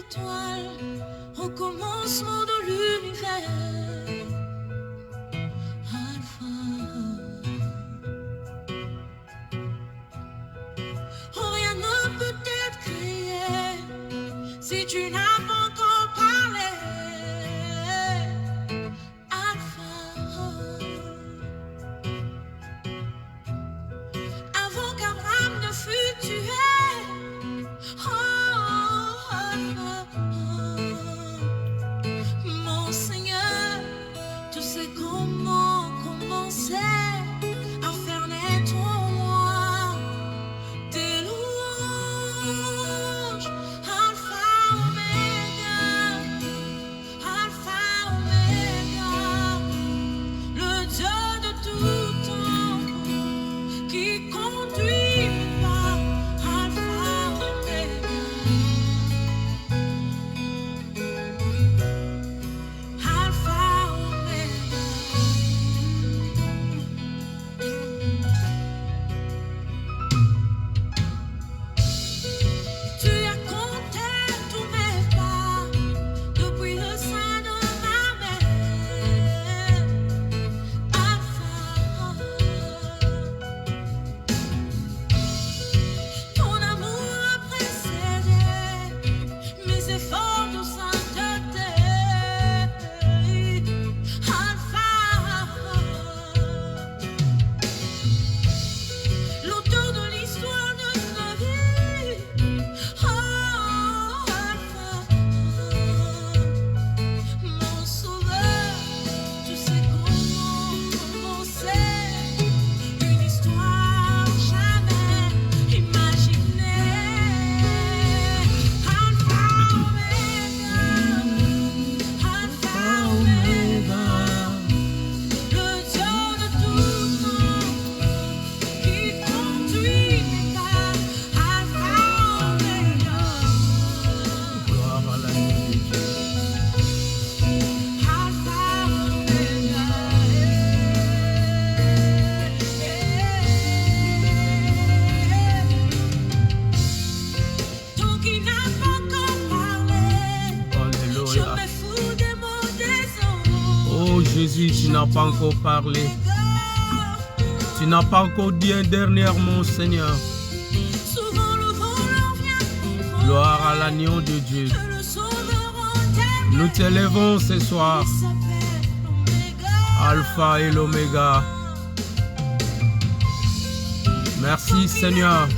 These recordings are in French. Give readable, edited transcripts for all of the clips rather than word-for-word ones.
étoiles au commencement de l'univers. Alpha. Oh, rien ne peut être créé si tu n'as pas encore parlé. Alpha. Avant qu'Abraham ne fût tué. Mon Seigneur, tu sais comment commencer à faire naître en moi des louanges. Alpha, Oméga, le Dieu de tout temps qui conduit mes pas. Alpha, Oméga. Jésus, tu n'as pas encore parlé. Tu n'as pas encore dit un dernier mot, Seigneur. Gloire à l'agneau de Dieu. Nous t'élèvons ce soir. Alpha et l'Oméga. Merci, Seigneur.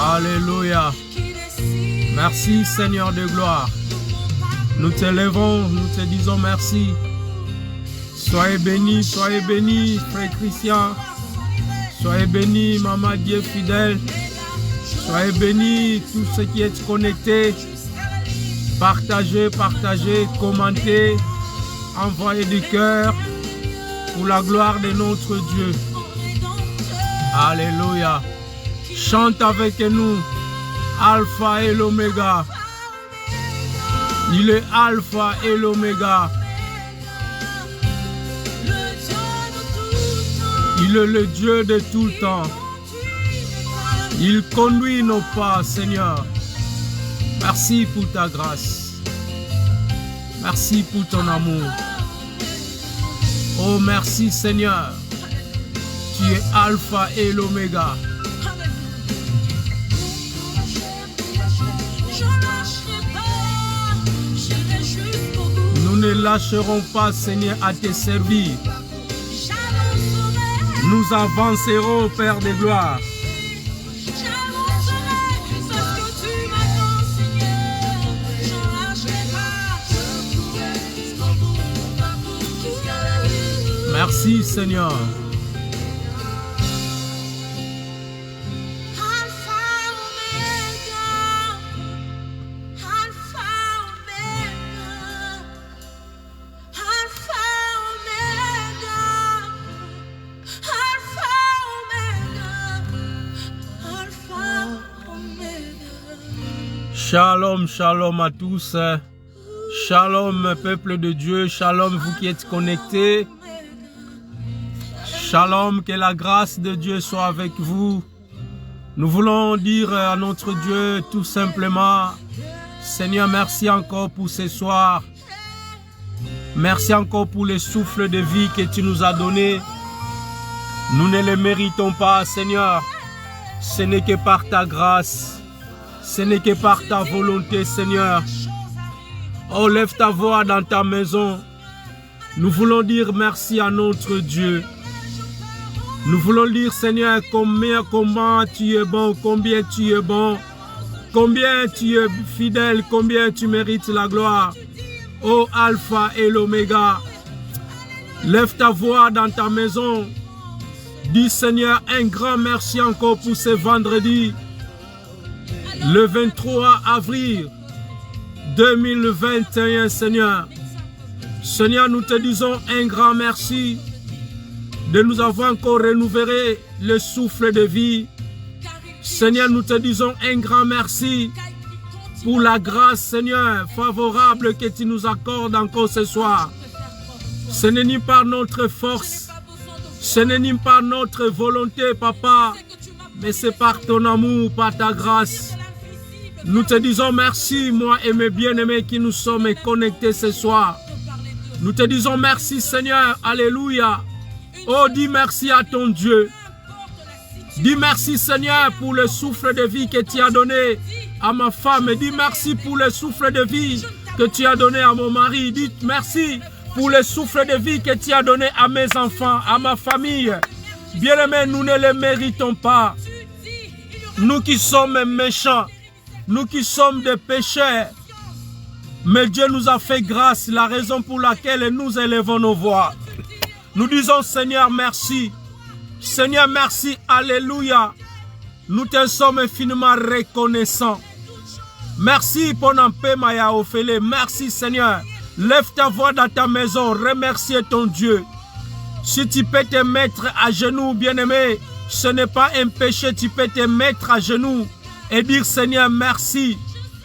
Alléluia. Merci Seigneur de gloire. Nous t'élèvons, nous te disons merci. Soyez bénis, frère Christian. Soyez bénis, maman Dieu fidèle. Soyez bénis, tous ceux qui êtes connectés. Partagez, commentez. Envoyez du cœur pour la gloire de notre Dieu. Alléluia. Chante avec nous, Alpha et l'Oméga. Il est Alpha et l'Oméga. Il est le Dieu de tout le temps. Il conduit nos pas, Seigneur. Merci pour ta grâce. Merci pour ton amour. Oh, merci Seigneur. Tu es Alpha et l'Oméga. Nous ne lâcherons pas, Seigneur, à te servir. Nous avancerons, Père de gloire. Merci, Seigneur. Shalom, shalom à tous. Shalom, peuple de Dieu. Shalom, vous qui êtes connectés. Shalom, que la grâce de Dieu soit avec vous. Nous voulons dire à notre Dieu tout simplement, Seigneur, merci encore pour ce soir. Merci encore pour le souffle de vie que tu nous as donné. Nous ne le méritons pas, Seigneur. Ce n'est que par ta grâce. Ce n'est que par ta volonté, Seigneur. Oh, lève ta voix dans ta maison. Nous voulons dire merci à notre Dieu. Nous voulons dire, Seigneur, comment tu es bon, combien tu es bon, combien tu es fidèle, combien tu mérites la gloire. Oh, Alpha et l'Oméga. Lève ta voix dans ta maison. Dis, Seigneur, un grand merci encore pour ce vendredi, le 23 avril 2021, Seigneur. Seigneur, nous te disons un grand merci de nous avoir encore renouvelé le souffle de vie. Seigneur, nous te disons un grand merci pour la grâce, Seigneur, favorable que tu nous accordes encore ce soir. Ce n'est ni par notre force, ce n'est ni par notre volonté, Papa, mais c'est par ton amour, par ta grâce. Nous te disons merci, moi et mes bien-aimés qui nous sommes connectés ce soir. Nous te disons merci, Seigneur. Alléluia. Oh, dis merci à ton Dieu. Dis merci, Seigneur, pour le souffle de vie que tu as donné à ma femme. Dis merci pour le souffle de vie que tu as donné à mon mari. Dis merci pour le souffle de vie que tu as donné à mes enfants, à ma famille. Bien-aimés, nous ne le méritons pas. Nous qui sommes méchants. Nous qui sommes des pécheurs, mais Dieu nous a fait grâce, la raison pour laquelle nous élevons nos voix. Nous disons, Seigneur, merci. Seigneur, merci, alléluia. Nous te sommes infiniment reconnaissants. Merci pour n'en paix, Maya Ophélie. Merci, Seigneur. Lève ta voix dans ta maison, remercie ton Dieu. Si tu peux te mettre à genoux, bien-aimé, ce n'est pas un péché, tu peux te mettre à genoux et dire, Seigneur, merci.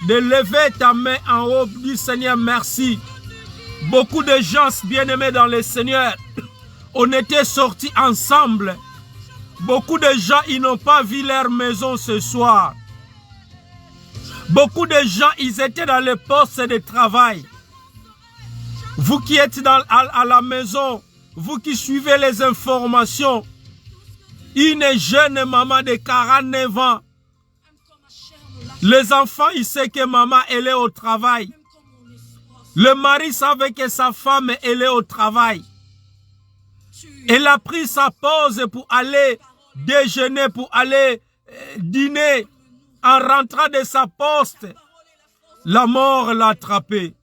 De lever ta main en haut, dire, Seigneur, merci. Beaucoup de gens bien-aimés dans le Seigneur, on était sortis ensemble. Beaucoup de gens, ils n'ont pas vu leur maison ce soir. Beaucoup de gens, ils étaient dans le poste de travail. Vous qui êtes à la maison, vous qui suivez les informations, une jeune maman de 49 ans, les enfants, ils savent que maman, elle est au travail. Le mari savait que sa femme, elle est au travail. Elle a pris sa pause pour aller déjeuner, pour aller dîner. En rentrant de sa poste, la mort l'a attrapé.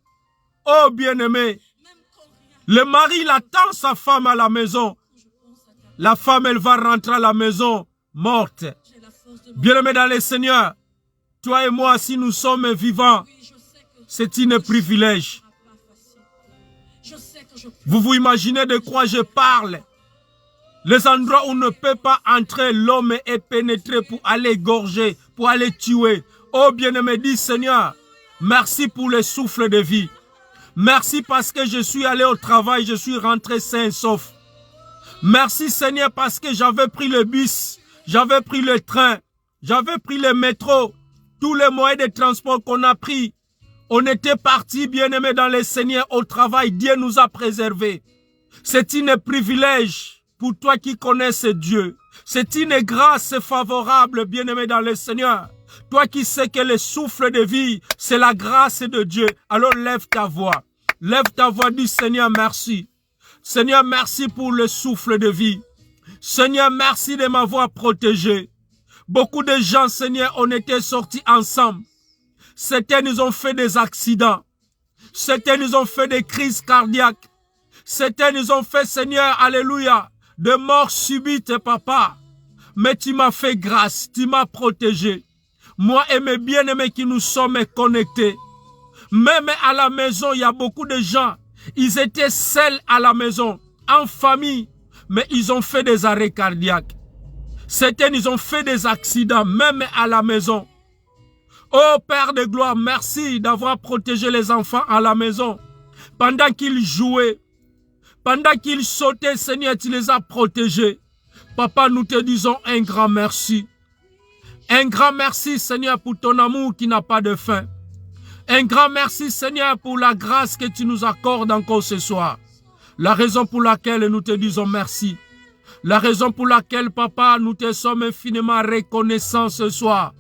Oh bien-aimé, le mari, il attend sa femme à la maison. La femme, elle va rentrer à la maison morte. Bien-aimé dans le Seigneur, toi et moi, si nous sommes vivants, c'est un privilège. Vous vous imaginez de quoi je parle? Les endroits où on ne peut pas entrer, l'homme est pénétré pour aller égorger, pour aller tuer. Oh bien-aimé, dis Seigneur, merci pour le souffle de vie. Merci parce que je suis allé au travail, je suis rentré sain et sauf. Merci Seigneur parce que j'avais pris le bus, j'avais pris le train, j'avais pris le métro. Tous les moyens de transport qu'on a pris, on était partis bien-aimés dans le Seigneur au travail. Dieu nous a préservés. C'est un privilège pour toi qui connais Dieu. C'est une grâce favorable bien-aimé dans le Seigneur. Toi qui sais que le souffle de vie, c'est la grâce de Dieu. Alors lève ta voix. Lève ta voix, dis Seigneur merci. Seigneur merci pour le souffle de vie. Seigneur merci de m'avoir protégé. Beaucoup de gens, Seigneur, on était sortis ensemble. Certains nous ont fait des accidents. Certains nous ont fait des crises cardiaques. Certains nous ont fait, Seigneur, alléluia, de morts subites, Papa. Mais tu m'as fait grâce, tu m'as protégé. Moi et mes bien-aimés qui nous sommes connectés. Même à la maison, il y a beaucoup de gens. Ils étaient seuls à la maison, en famille, mais ils ont fait des arrêts cardiaques. Certains, ils ont fait des accidents, même à la maison. Oh Père de gloire, merci d'avoir protégé les enfants à la maison. Pendant qu'ils jouaient, pendant qu'ils sautaient, Seigneur, tu les as protégés. Papa, nous te disons un grand merci. Un grand merci, Seigneur, pour ton amour qui n'a pas de fin. Un grand merci, Seigneur, pour la grâce que tu nous accordes encore ce soir. La raison pour laquelle nous te disons merci. La raison pour laquelle, Papa, nous te sommes infiniment reconnaissants ce soir.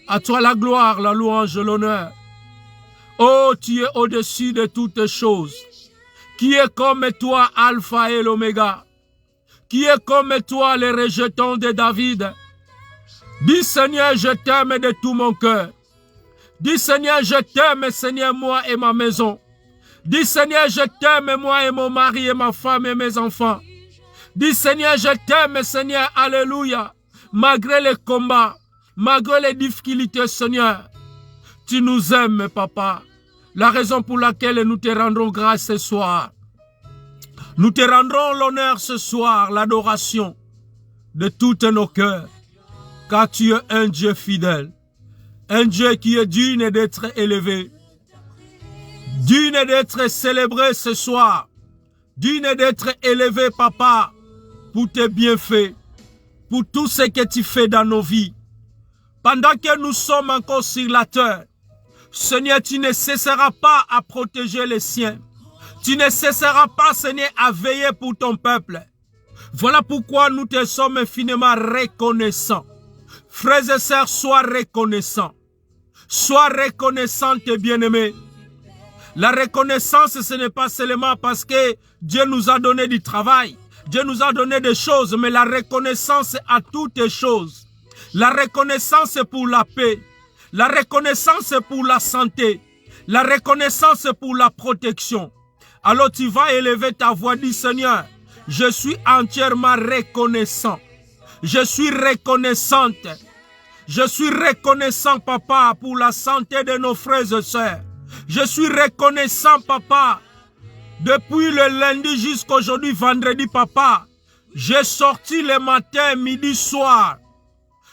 À toi la gloire, la louange, l'honneur. Oh, tu es au-dessus de toutes choses. Qui est comme toi, Alpha et l'Oméga? Qui est comme toi, les rejetons de David? Dis, Seigneur, je t'aime de tout mon cœur. Dis, Seigneur, je t'aime, Seigneur, moi et ma maison. Dis, Seigneur, je t'aime, moi et mon mari et ma femme et mes enfants. Dis, Seigneur, je t'aime, Seigneur, alléluia. Malgré les combats, malgré les difficultés, Seigneur, tu nous aimes, Papa. La raison pour laquelle nous te rendrons grâce ce soir. Nous te rendrons l'honneur ce soir, l'adoration de tous nos cœurs. Car tu es un Dieu fidèle. Un Dieu qui est digne d'être élevé. Digne d'être célébré ce soir. Digne d'être élevé, Papa, pour tes bienfaits. Pour tout ce que tu fais dans nos vies. Pendant que nous sommes encore sur la terre, Seigneur, tu ne cesseras pas à protéger les siens. Tu ne cesseras pas, Seigneur, à veiller pour ton peuple. Voilà pourquoi nous te sommes infiniment reconnaissants. Frères et sœurs, sois reconnaissants. Sois reconnaissants, tes bien-aimés. La reconnaissance, ce n'est pas seulement parce que Dieu nous a donné du travail. Dieu nous a donné des choses, mais la reconnaissance à toutes choses. La reconnaissance pour la paix. La reconnaissance pour la santé. La reconnaissance pour la protection. Alors tu vas élever ta voix, dis Seigneur, je suis entièrement reconnaissant. Je suis reconnaissante. Je suis reconnaissant, Papa, pour la santé de nos frères et sœurs. Je suis reconnaissant, Papa. Depuis le lundi jusqu'à aujourd'hui, vendredi, Papa, j'ai sorti le matin, midi, soir.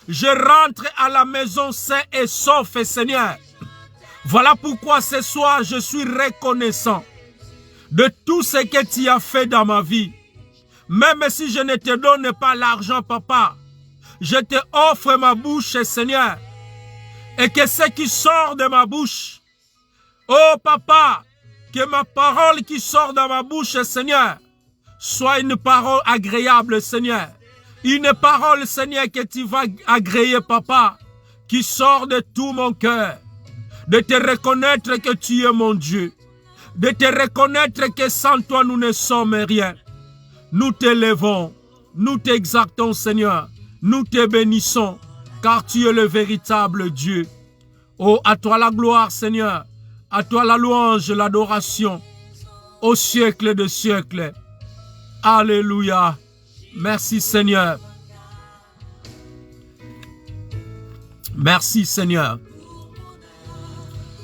Je rentre à la maison sain et sauf, Seigneur. Voilà pourquoi ce soir, je suis reconnaissant de tout ce que tu as fait dans ma vie. Même si je ne te donne pas l'argent, Papa, je te offre ma bouche, Seigneur. Et que ce qui sort de ma bouche, oh Papa, que ma parole qui sort de ma bouche, Seigneur, soit une parole agréable, Seigneur. Une parole, Seigneur, que tu vas agréer, Papa, qui sort de tout mon cœur. De te reconnaître que tu es mon Dieu. De te reconnaître que sans toi, nous ne sommes rien. Nous t'élevons, nous t'exaltons, Seigneur. Nous te bénissons, car tu es le véritable Dieu. Oh, à toi la gloire, Seigneur. À toi la louange, l'adoration, au siècle de siècles. Alléluia. Merci, Seigneur. Merci, Seigneur.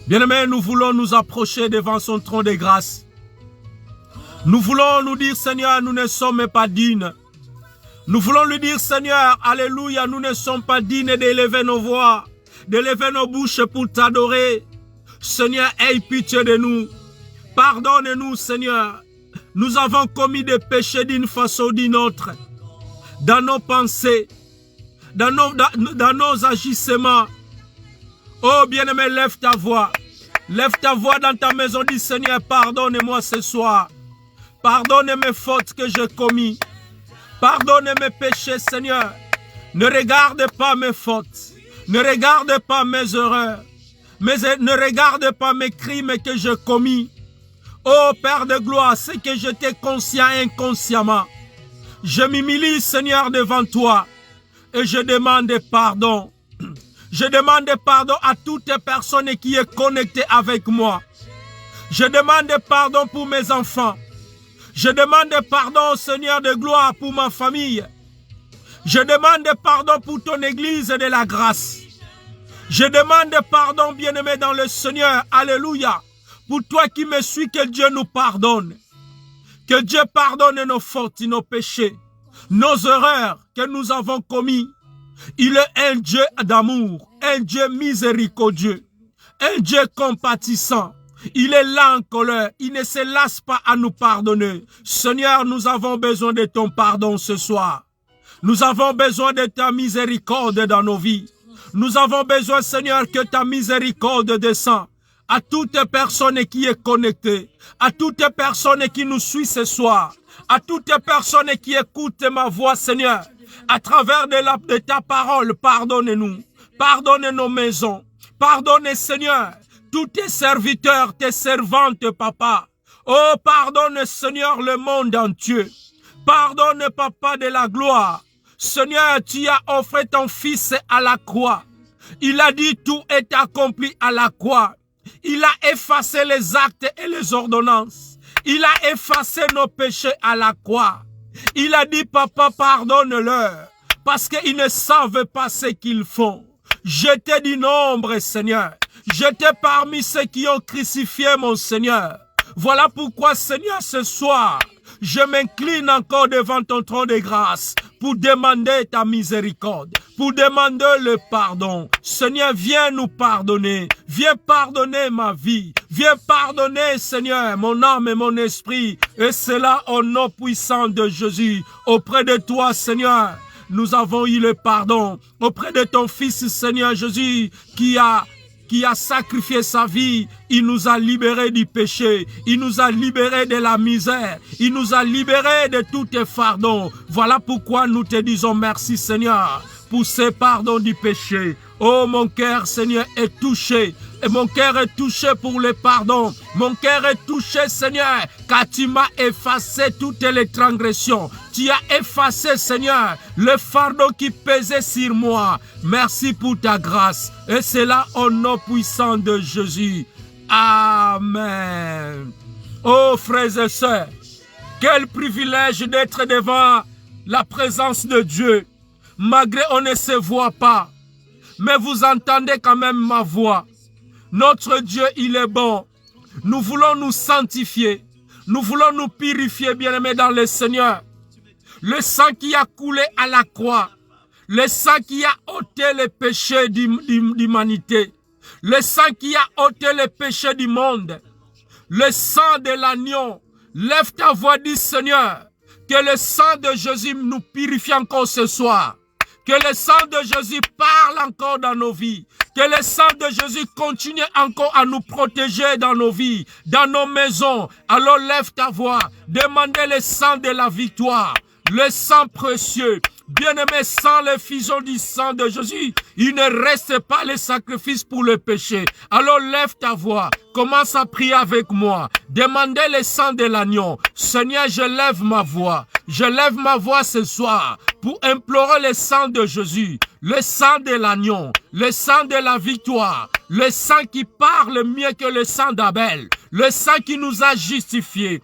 Bien-aimés, nous voulons nous approcher devant son trône de grâce. Nous voulons nous dire, Seigneur, nous ne sommes pas dignes. Nous voulons lui dire, Seigneur, alléluia, nous ne sommes pas dignes d'élever nos voix, d'élever nos bouches pour t'adorer. Seigneur, aie pitié de nous. Pardonne-nous, Seigneur. Nous avons commis des péchés d'une façon ou d'une autre. Dans nos pensées, dans nos agissements. Oh, bien-aimé, lève ta voix. Lève ta voix dans ta maison. Dis, Seigneur, pardonne-moi ce soir. Pardonne mes fautes que j'ai commises. Pardonne mes péchés, Seigneur. Ne regarde pas mes fautes. Ne regarde pas mes erreurs. Mais ne regarde pas mes crimes que j'ai commis. Oh Père de gloire, c'est que j'étais conscient inconsciemment. Je m'humilie, Seigneur, devant toi. Et je demande pardon. Je demande pardon à toute personne qui est connectée avec moi. Je demande pardon pour mes enfants. Je demande pardon, Seigneur de gloire, pour ma famille. Je demande pardon pour ton église de la grâce. Je demande pardon, bien-aimé dans le Seigneur. Alléluia. Pour toi qui me suis, que Dieu nous pardonne. Que Dieu pardonne nos fautes, nos péchés, nos erreurs que nous avons commis. Il est un Dieu d'amour, un Dieu miséricordieux, un Dieu compatissant. Il est là en colère, il ne se lasse pas à nous pardonner. Seigneur, nous avons besoin de ton pardon ce soir. Nous avons besoin de ta miséricorde dans nos vies. Nous avons besoin, Seigneur, que ta miséricorde descende à toute personne qui est connectée, à toute personne qui nous suit ce soir, à toute personne qui écoute ma voix, Seigneur, à travers de ta parole. Pardonne-nous, pardonne nos maisons, pardonne, Seigneur, tous tes serviteurs, tes servantes, Papa. Oh, pardonne, Seigneur, le monde entier. Pardonne, Papa de la gloire. Seigneur, tu as offert ton Fils à la croix. Il a dit tout est accompli à la croix. Il a effacé les actes et les ordonnances. Il a effacé nos péchés à la croix. Il a dit, Papa, pardonne-leur, parce qu'ils ne savent pas ce qu'ils font. J'étais du nombre, Seigneur. J'étais parmi ceux qui ont crucifié mon Seigneur. Voilà pourquoi, Seigneur, ce soir, je m'incline encore devant ton trône de grâce pour demander ta miséricorde, pour demander le pardon. Seigneur, viens nous pardonner. Viens pardonner ma vie. Viens pardonner, Seigneur, mon âme et mon esprit. Et cela au nom puissant de Jésus. Auprès de toi, Seigneur, nous avons eu le pardon. Auprès de ton Fils, Seigneur Jésus, qui a sacrifié sa vie, il nous a libérés du péché, il nous a libérés de la misère, il nous a libérés de tous tes fardons. Voilà pourquoi nous te disons merci, Seigneur, pour ce pardon du péché. Oh, mon cœur, Seigneur, est touché. Et mon cœur est touché pour le pardon. Mon cœur est touché, Seigneur, car tu m'as effacé toutes les transgressions. Tu as effacé, Seigneur, le fardeau qui pesait sur moi. Merci pour ta grâce. Et c'est là au nom puissant de Jésus. Amen. Oh, frères et sœurs, quel privilège d'être devant la présence de Dieu. Malgré on ne se voit pas, mais vous entendez quand même ma voix. Notre Dieu, il est bon. Nous voulons nous sanctifier. Nous voulons nous purifier, bien-aimés dans le Seigneur. Le sang qui a coulé à la croix. Le sang qui a ôté les péchés de l'humanité. Le sang qui a ôté les péchés du monde. Le sang de l'agneau. Lève ta voix, dis Seigneur, que le sang de Jésus nous purifie encore ce soir. Que le sang de Jésus parle encore dans nos vies. Que le sang de Jésus continue encore à nous protéger dans nos vies, dans nos maisons. Alors lève ta voix. Demandez le sang de la victoire. Le sang précieux. Bien-aimé, sans l'effusion du sang de Jésus, il ne reste pas le sacrifice pour le péché. Alors lève ta voix. Commence à prier avec moi. Demandez le sang de l'agneau. Seigneur, je lève ma voix. Je lève ma voix ce soir pour implorer le sang de Jésus, le sang de l'agneau, le sang de la victoire, le sang qui parle mieux que le sang d'Abel, le sang qui nous a justifiés,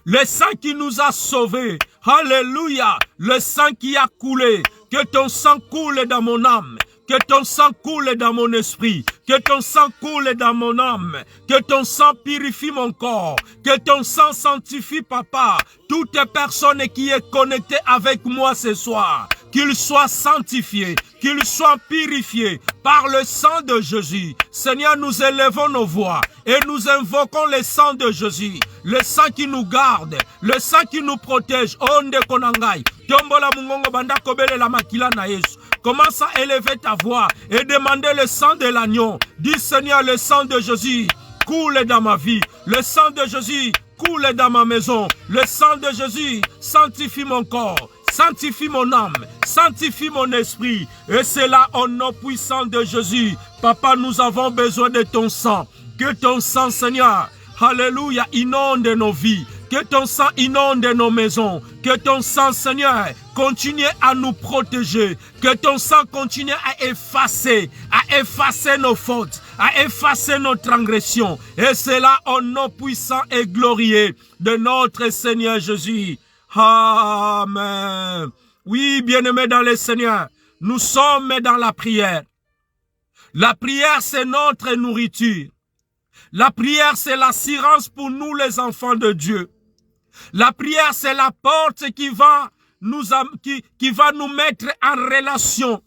le sang qui nous a sauvés. Alléluia, le sang qui a coulé. Que ton sang coule dans mon âme. Que ton sang coule dans mon esprit. Que ton sang coule dans mon âme. Que ton sang purifie mon corps. Que ton sang sanctifie, Papa, toute personne qui est connectée avec moi ce soir. Qu'il soit sanctifié, qu'il soit purifié par le sang de Jésus. Seigneur, nous élevons nos voix et nous invoquons le sang de Jésus. Le sang qui nous garde, le sang qui nous protège. Onde konangai, tombola mungongo banda kobele la makila na Yesu. Commence à élever ta voix et demander le sang de l'agneau. Dis Seigneur, le sang de Jésus coule dans ma vie. Le sang de Jésus coule dans ma maison. Le sang de Jésus sanctifie mon corps. Sanctifie mon âme, sanctifie mon esprit. Et c'est là au nom puissant de Jésus. Papa, nous avons besoin de ton sang. Que ton sang, Seigneur, alléluia, inonde nos vies. Que ton sang inonde nos maisons. Que ton sang, Seigneur, continue à nous protéger. Que ton sang continue à effacer nos fautes, à effacer nos transgressions. Et c'est là au nom puissant et glorieux de notre Seigneur Jésus. Amen. Oui, bien-aimés dans le Seigneur, nous sommes dans la prière. La prière, c'est notre nourriture. La prière, c'est l'assurance pour nous, les enfants de Dieu. La prière, c'est la porte qui va nous mettre en relation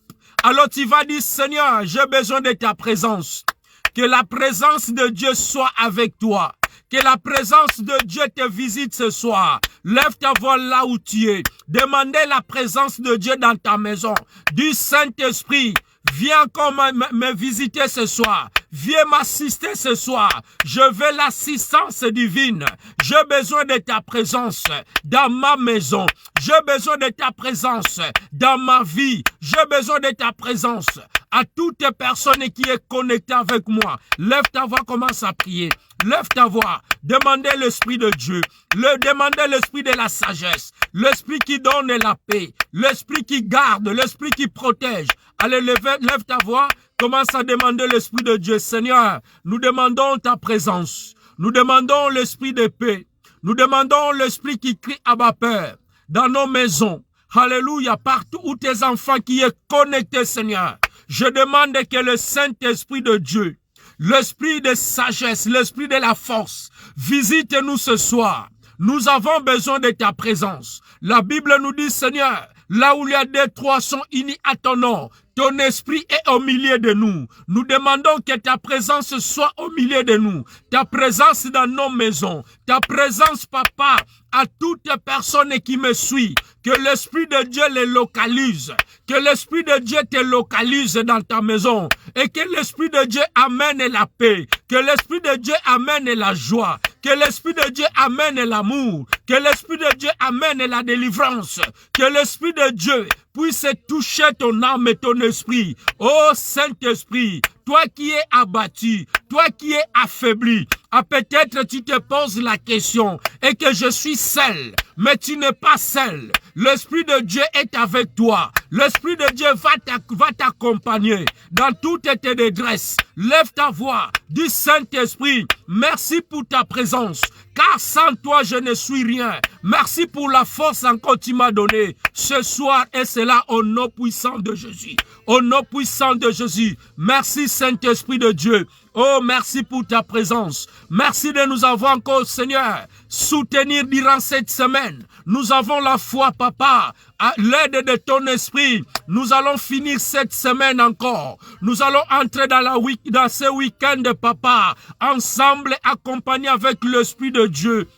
Alors tu vas dire, Seigneur, j'ai besoin de ta présence. Que la présence de Dieu soit avec toi. Que la présence de Dieu te visite ce soir. Lève ta voix là où tu es. Demandez la présence de Dieu dans ta maison. Du Saint-Esprit, viens encore me visiter ce soir. Viens m'assister ce soir. Je veux l'assistance divine. J'ai besoin de ta présence dans ma maison. J'ai besoin de ta présence dans ma vie. J'ai besoin de ta présence à toute personne qui est connectée avec moi. Lève ta voix, commence à prier. Lève ta voix. Demandez l'Esprit de Dieu. Demandez l'Esprit de la sagesse. L'Esprit qui donne la paix. L'Esprit qui garde. L'Esprit qui protège. Allez, lève ta voix. Commence à demander l'Esprit de Dieu. Seigneur, nous demandons ta présence. Nous demandons l'Esprit de paix. Nous demandons l'Esprit qui crie Abba Père dans nos maisons. Alléluia, partout où tes enfants qui est connecté, Seigneur. Je demande que le Saint-Esprit de Dieu, l'Esprit de sagesse, l'Esprit de la force, visite-nous ce soir. Nous avons besoin de ta présence. La Bible nous dit, Seigneur, là où il y a deux, trois sont unis à ton nom, ton esprit est au milieu de nous. Nous demandons que ta présence soit au milieu de nous. Ta présence dans nos maisons. Ta présence, Papa, à toute personne qui me suit. Que l'Esprit de Dieu les localise. Que l'Esprit de Dieu te localise dans ta maison. Et que l'Esprit de Dieu amène la paix. Que l'Esprit de Dieu amène la joie. Que l'Esprit de Dieu amène l'amour. Que l'Esprit de Dieu amène la délivrance. Que l'Esprit de Dieu puisse toucher ton âme et ton esprit. Oh Saint-Esprit, toi qui es abattu, toi qui es affaibli, peut-être tu te poses la question et que je suis seul, mais tu n'es pas seul. L'Esprit de Dieu est avec toi. L'Esprit de Dieu va t'accompagner dans toutes tes détresses. Lève ta voix, dis Saint-Esprit, merci pour ta présence, car sans toi je ne suis rien. Merci pour la force encore que tu m'as donnée ce soir, et c'est là au nom puissant de Jésus. Au nom puissant de Jésus, merci Saint-Esprit de Dieu. Oh, merci pour ta présence. Merci de nous avoir encore, Seigneur, soutenir durant cette semaine. Nous avons la foi, Papa, à l'aide de ton esprit. Nous allons finir cette semaine encore. Nous allons entrer dans ce week-end, Papa, ensemble, accompagnés avec l'Esprit de Dieu.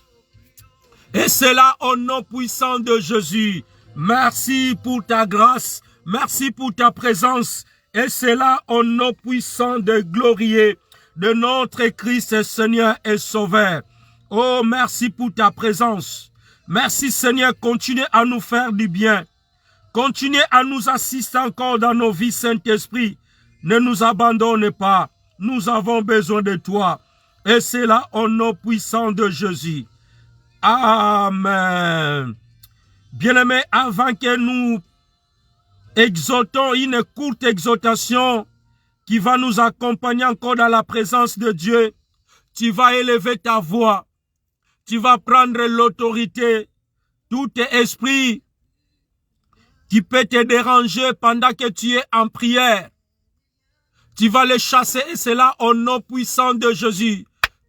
Et c'est là au nom puissant de Jésus. Merci pour ta grâce. Merci pour ta présence. Et c'est là au nom puissant de glorieux de notre Christ Seigneur et Sauveur. Oh, merci pour ta présence. Merci Seigneur, continue à nous faire du bien. Continue à nous assister encore dans nos vies, Saint-Esprit. Ne nous abandonne pas. Nous avons besoin de toi. Et c'est là au nom puissant de Jésus. Amen. Bien-aimés, avant que nous exaltons une courte exhortation qui va nous accompagner encore dans la présence de Dieu, tu vas élever ta voix. Tu vas prendre l'autorité. Tout esprit qui peut te déranger pendant que tu es en prière, tu vas le chasser, et c'est là au nom puissant de Jésus.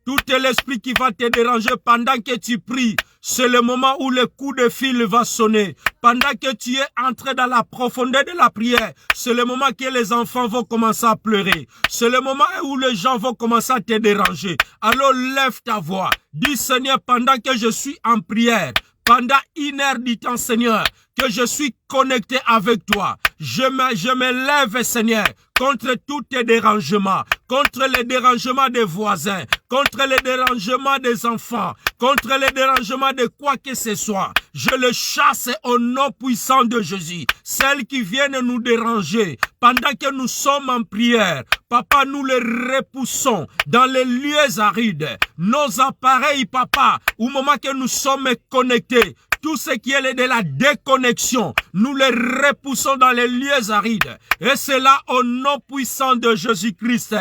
Tout l'esprit qui va te déranger pendant que tu pries, c'est le moment où le coup de fil va sonner. Pendant que tu es entré dans la profondeur de la prière, c'est le moment que les enfants vont commencer à pleurer. C'est le moment où les gens vont commencer à te déranger. Alors lève ta voix. Dis Seigneur, pendant que je suis en prière, pendant 1 heure du temps, Seigneur, que je suis connecté avec toi. Je me lève, Seigneur, contre tous tes dérangements, contre les dérangements des voisins, contre les dérangements des enfants, contre les dérangements de quoi que ce soit. Je le chasse au nom puissant de Jésus. Celles qui viennent nous déranger pendant que nous sommes en prière, Papa, nous les repoussons dans les lieux arides. Nos appareils, Papa, au moment que nous sommes connectés, tout ce qui est de la déconnexion, nous les repoussons dans les lieux arides. Et c'est là au nom puissant de Jésus-Christ.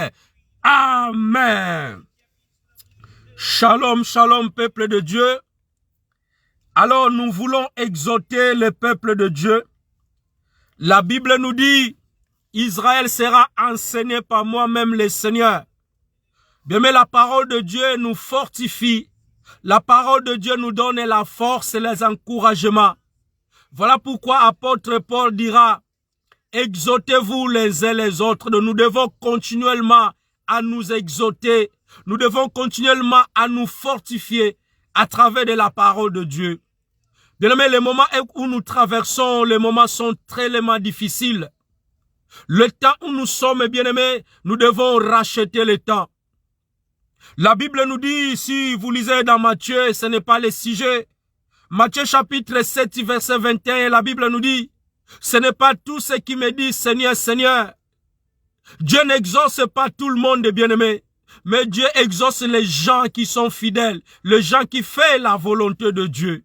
Amen. Shalom, shalom, peuple de Dieu. Alors nous voulons exhorter le peuple de Dieu. La Bible nous dit, Israël sera enseigné par moi-même le Seigneur. Bien, mais la parole de Dieu nous fortifie. La parole de Dieu nous donne la force et les encouragements. Voilà pourquoi apôtre Paul dira, exhortez-vous les uns les autres. Nous devons continuellement à nous exhorter. Nous devons continuellement à nous fortifier à travers de la parole de Dieu. Bien-aimés, les moments où nous traversons, les moments sont tellement difficiles. Le temps où nous sommes, bien-aimés, nous devons racheter le temps. La Bible nous dit, si vous lisez dans Matthieu, ce n'est pas le sujet. Matthieu chapitre 7, verset 21, la Bible nous dit, ce n'est pas tous ceux qui me disent Seigneur, Seigneur. Dieu n'exauce pas tout le monde, bien-aimés. Mais Dieu exauce les gens qui sont fidèles, les gens qui font la volonté de Dieu.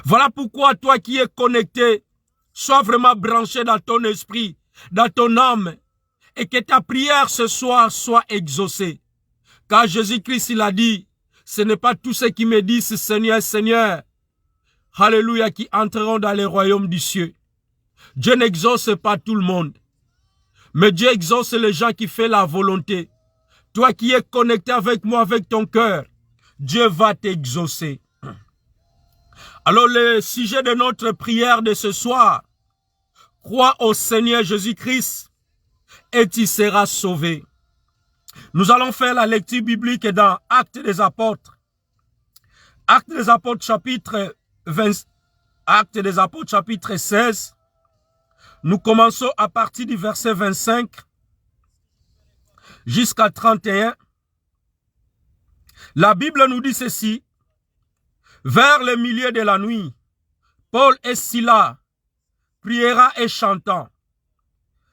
Voilà pourquoi toi qui es connecté, sois vraiment branché dans ton esprit, dans ton âme, et que ta prière ce soir soit exaucée. Car Jésus-Christ, il a dit, ce n'est pas tous ceux qui me disent Seigneur, Seigneur, alléluia, qui entreront dans le royaume du ciel. Dieu n'exauce pas tout le monde, mais Dieu exauce les gens qui font la volonté. Toi qui es connecté avec moi, avec ton cœur, Dieu va t'exaucer. Alors le sujet de notre prière de ce soir, crois au Seigneur Jésus-Christ et tu seras sauvé. Nous allons faire la lecture biblique dans Actes des Apôtres. Actes des Apôtres chapitre 20, Actes des Apôtres chapitre 16. Nous commençons à partir du verset 25 jusqu'à 31. La Bible nous dit ceci. Vers le milieu de la nuit, Paul et Silas prièrent et chantant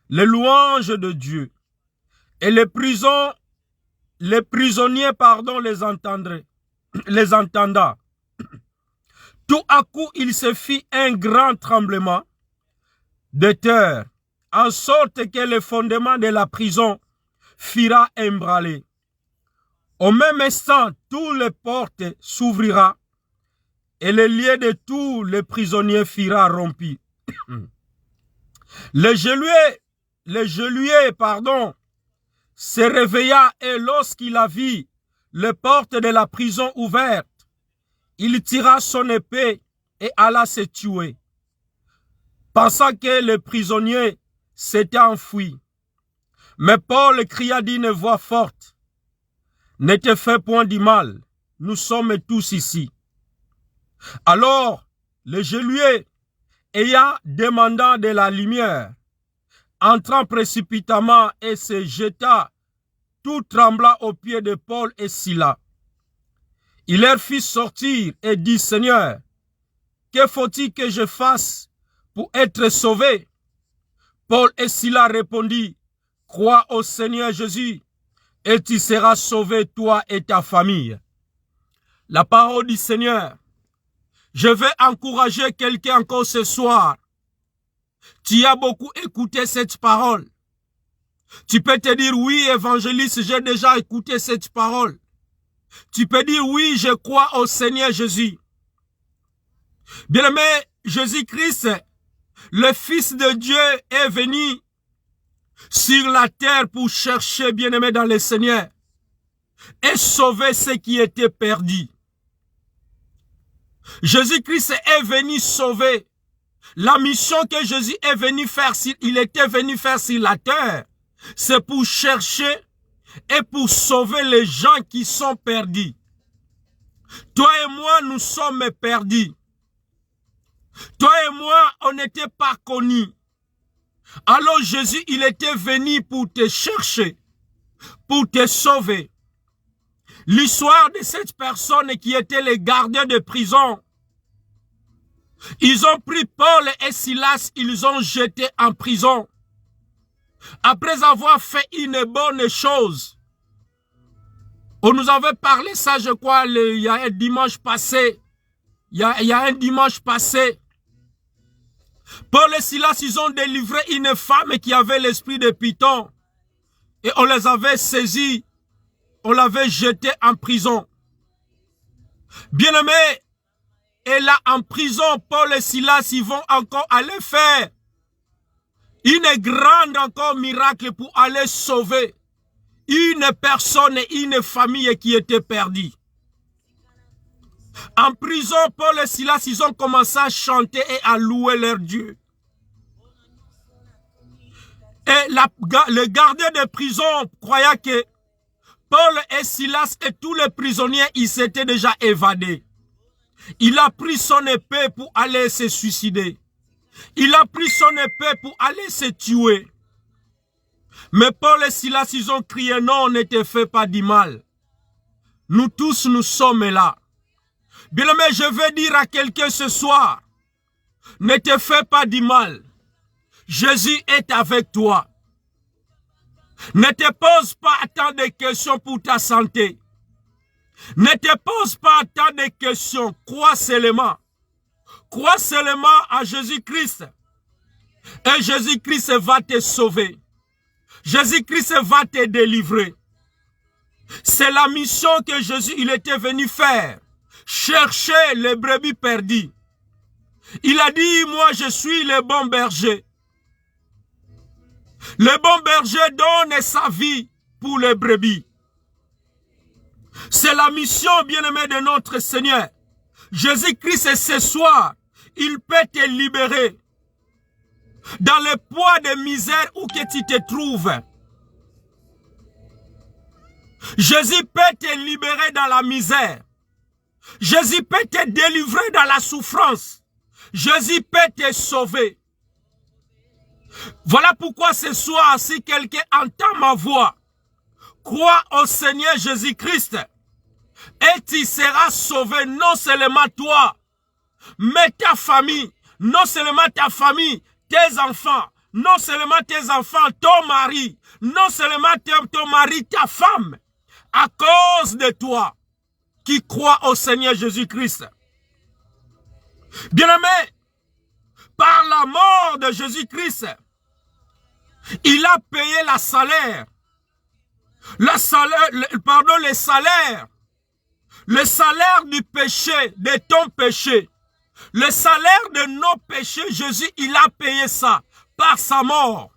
les louanges de Dieu. Et les prisonniers, les entendant. Tout à coup, il se fit un grand tremblement de terre, en sorte que les fondements de la prison furent ébranlés. Au même instant, toutes les portes s'ouvriront et les liens de tous les prisonniers furent rompus. Le geôlier, se réveilla et lorsqu'il a vu les portes de la prison ouvertes, il tira son épée et alla se tuer, pensant que le prisonnier s'était enfui. Mais Paul cria d'une voix forte, « Ne te fais point du mal, nous sommes tous ici. » Alors, le geôlier, ayant demandé de la lumière, entrant précipitamment et se jeta, tout trembla aux pieds de Paul et Silas. Il leur fit sortir et dit, « Seigneur, que faut-il que je fasse pour être sauvé? » Paul et Silas répondit, « Crois au Seigneur Jésus, et tu seras sauvé, toi et ta famille. » La parole du Seigneur. Je vais encourager quelqu'un encore ce soir. Tu as beaucoup écouté cette parole. Tu peux te dire, oui, évangéliste, j'ai déjà écouté cette parole. Tu peux dire, oui, je crois au Seigneur Jésus. Bien-aimé, Jésus-Christ, le Fils de Dieu, est venu sur la terre pour chercher, bien-aimé, dans le Seigneur, et sauver ceux qui étaient perdus. Jésus-Christ est venu sauver. La mission que Jésus est venu faire, il était venu faire sur la terre, c'est pour chercher et pour sauver les gens qui sont perdus. Toi et moi, nous sommes perdus. Toi et moi, on n'était pas connus. Alors Jésus, il était venu pour te chercher, pour te sauver. L'histoire de cette personne qui était les gardiens de prison, ils ont pris Paul et Silas, ils ont jeté en prison. Après avoir fait une bonne chose, on nous avait parlé ça, je crois, il y a un dimanche passé. Il y a un dimanche passé. Paul et Silas, ils ont délivré une femme qui avait l'esprit de Python. Et on les avait saisis. On l'avait jeté en prison. Bien-aimés, et là en prison, Paul et Silas, ils vont encore aller faire une grande encore miracle pour aller sauver une personne et une famille qui était perdue. En prison, Paul et Silas, ils ont commencé à chanter et à louer leur Dieu. Et le gardien de prison croyait que Paul et Silas et tous les prisonniers, ils s'étaient déjà évadés. Il a pris son épée pour aller se suicider. Il a pris son épée pour aller se tuer. Mais Paul et Silas, ils ont crié, non, ne te fais pas du mal. Nous tous, nous sommes là. Bien-aimé, je veux dire à quelqu'un ce soir, ne te fais pas du mal. Jésus est avec toi. Ne te pose pas tant de questions pour ta santé. Ne te pose pas tant de questions. Crois seulement. Crois seulement à Jésus-Christ. Et Jésus-Christ va te sauver. Jésus-Christ va te délivrer. C'est la mission que Jésus il était venu faire. Chercher les brebis perdues. Il a dit, moi je suis le bon berger. Le bon berger donne sa vie pour les brebis. C'est la mission bien-aimée de notre Seigneur. Jésus-Christ, ce soir, il peut te libérer dans le poids de misère où que tu te trouves. Jésus peut te libérer dans la misère. Jésus peut te délivrer dans la souffrance. Jésus peut te sauver. Voilà pourquoi ce soir, si quelqu'un entend ma voix, crois au Seigneur Jésus-Christ et tu seras sauvé, non seulement toi, mais ta famille, non seulement ta famille, tes enfants, non seulement tes enfants, ton mari, non seulement ton mari, ta femme, à cause de toi qui crois au Seigneur Jésus-Christ. Bien-aimé, par la mort de Jésus-Christ, il a payé le salaire. Le salaire du péché, de ton péché. Le salaire de nos péchés, Jésus, il a payé ça par sa mort.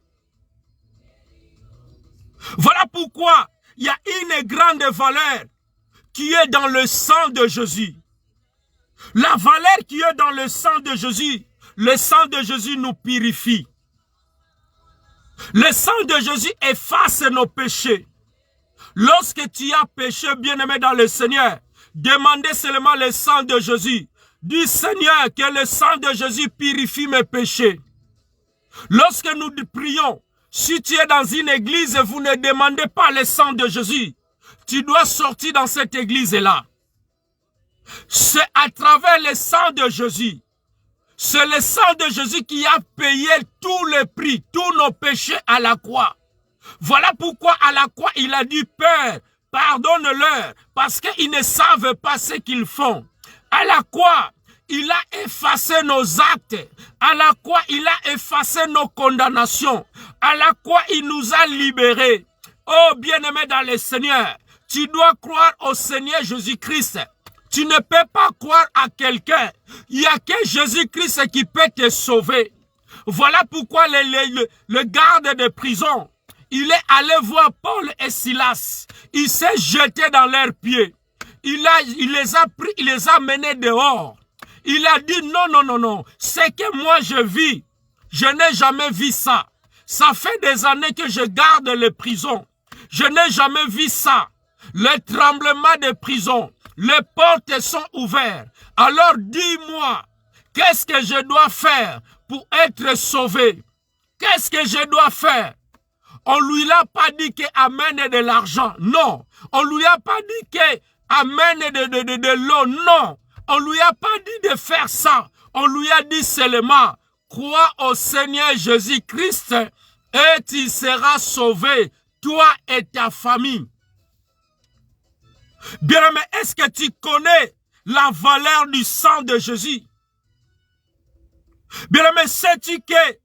Voilà pourquoi il y a une grande valeur qui est dans le sang de Jésus. La valeur qui est dans le sang de Jésus, le sang de Jésus nous purifie. Le sang de Jésus efface nos péchés. Lorsque tu as péché, bien-aimé dans le Seigneur, demandez seulement le sang de Jésus. Dis Seigneur, que le sang de Jésus purifie mes péchés. Lorsque nous prions, si tu es dans une église et vous ne demandez pas le sang de Jésus, tu dois sortir dans cette église-là. C'est à travers le sang de Jésus. C'est le sang de Jésus qui a payé tout le prix, tous nos péchés à la croix. Voilà pourquoi à la croix, il a dit, Père, pardonne-leur, parce qu'ils ne savent pas ce qu'ils font. À la croix, il a effacé nos actes. À la croix, il a effacé nos condamnations. À la croix, il nous a libérés. Oh, bien-aimé dans le Seigneur, tu dois croire au Seigneur Jésus-Christ. Tu ne peux pas croire à quelqu'un. Il n'y a que Jésus-Christ qui peut te sauver. Voilà pourquoi le garde de prison, il est allé voir Paul et Silas. Il s'est jeté dans leurs pieds. Il les a pris, il les a menés dehors. Il a dit non. Ce que moi je vis, je n'ai jamais vu ça. Ça fait des années que je garde les prisons. Je n'ai jamais vu ça. Le tremblement des prisons. Les portes sont ouvertes. Alors dis-moi, qu'est-ce que je dois faire pour être sauvé? Qu'est-ce que je dois faire? On lui a pas dit qu'amène de l'argent. Non. On lui a pas dit qu'amène de l'eau. Non. On lui a pas dit de faire ça. On lui a dit seulement, crois au Seigneur Jésus-Christ et tu seras sauvé, toi et ta famille. Bien, mais est-ce que tu connais la valeur du sang de Jésus? Bien, mais sais-tu que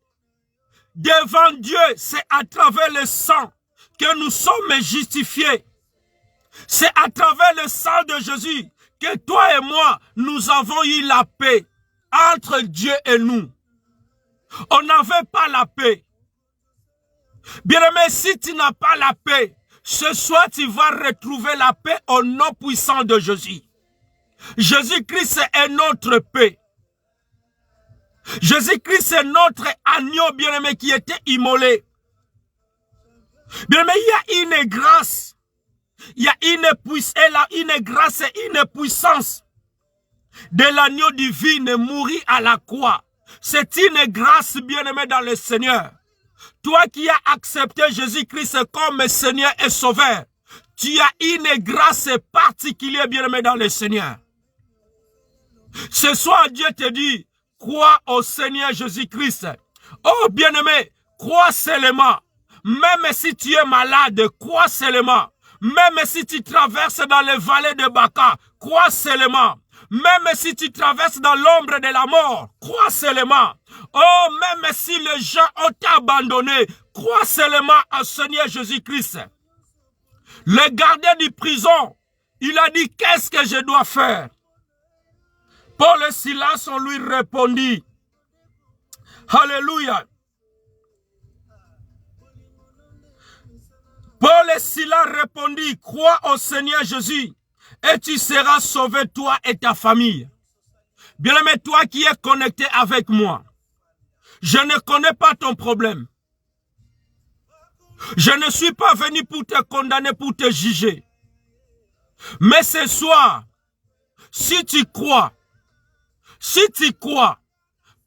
devant Dieu, c'est à travers le sang que nous sommes justifiés. C'est à travers le sang de Jésus que toi et moi, nous avons eu la paix entre Dieu et nous. On n'avait pas la paix. Bien aimé, si tu n'as pas la paix, ce soir tu vas retrouver la paix au nom puissant de Jésus. Jésus-Christ est notre paix. Jésus-Christ est notre agneau bien-aimé qui était immolé. Bien, mais il y a une grâce. Il y a une grâce et une puissance de l'agneau divin mourir à la croix. C'est une grâce, bien-aimé dans le Seigneur. Toi qui as accepté Jésus-Christ comme Seigneur et Sauveur, tu as une grâce particulière, bien-aimé dans le Seigneur. Ce soir, Dieu te dit, crois au Seigneur Jésus-Christ. Oh, bien-aimé, crois seulement. Même si tu es malade, crois seulement. Même si tu traverses dans les vallées de Baca, crois seulement. Même si tu traverses dans l'ombre de la mort, crois seulement. Oh, même si les gens ont abandonné, crois seulement au Seigneur Jésus-Christ. Le gardien de prison, il a dit, qu'est-ce que je dois faire? Paul et Silas, on lui répondit. Alléluia. Paul et Silas répondit, crois au Seigneur Jésus et tu seras sauvé, toi et ta famille. Bien-aimé, toi qui es connecté avec moi, je ne connais pas ton problème. Je ne suis pas venu pour te condamner, pour te juger. Mais ce soir, si tu crois,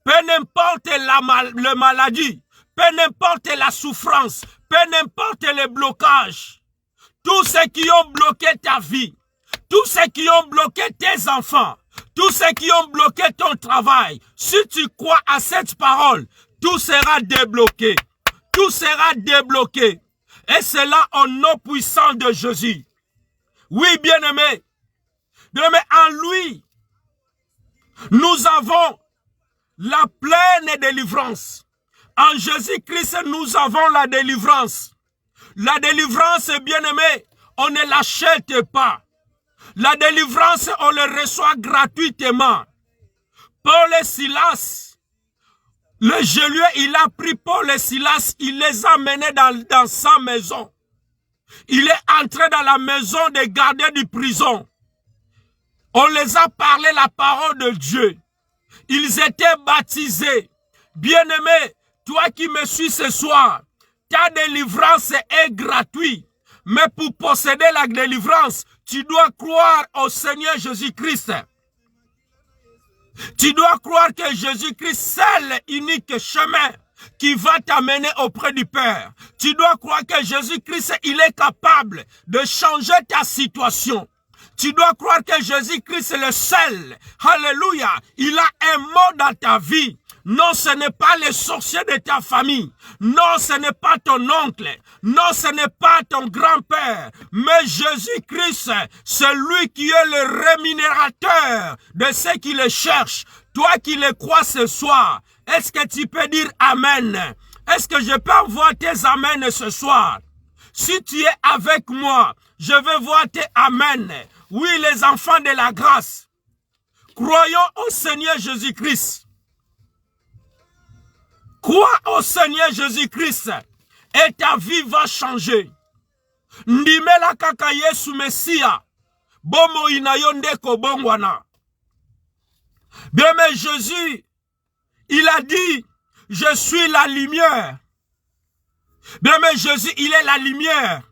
peu n'importe la maladie, peu n'importe la souffrance, peu n'importe les blocages, tous ceux qui ont bloqué ta vie, tous ceux qui ont bloqué tes enfants, tous ceux qui ont bloqué ton travail, si tu crois à cette parole, tout sera débloqué. Tout sera débloqué. Et c'est là au nom puissant de Jésus. Oui, bien-aimé. Bien-aimé, en lui, nous avons la pleine délivrance. En Jésus-Christ, nous avons la délivrance. La délivrance, bien-aimé, on ne l'achète pas. La délivrance, on le reçoit gratuitement. Paul et Silas, le geôlier, il a pris Paul et Silas, il les a menés dans sa maison. Il est entré dans la maison des gardiens de prison. On les a parlé la parole de Dieu. Ils étaient baptisés. Bien-aimé, toi qui me suis ce soir, ta délivrance est gratuite. Mais pour posséder la délivrance, tu dois croire au Seigneur Jésus-Christ. Tu dois croire que Jésus-Christ, seul unique chemin qui va t'amener auprès du Père. Tu dois croire que Jésus-Christ, il est capable de changer ta situation. Tu dois croire que Jésus-Christ est le seul. Alléluia. Il a un mot dans ta vie. Non, ce n'est pas les sorciers de ta famille. Non, ce n'est pas ton oncle. Non, ce n'est pas ton grand-père. Mais Jésus-Christ, c'est lui qui est le rémunérateur de ceux qui le cherchent. Toi qui le crois ce soir, est-ce que tu peux dire Amen? Est-ce que je peux voir tes Amen ce soir? Si tu es avec moi, je veux voir tes Amen. Oui, les enfants de la grâce. Croyons au Seigneur Jésus-Christ. Crois au Seigneur Jésus-Christ et ta vie va changer. Ndimela kaka Yesu Messia. Bomo inayonde kobongwana. Bien, mais Jésus, il a dit, je suis la lumière. Bien, mais Jésus, il est la lumière.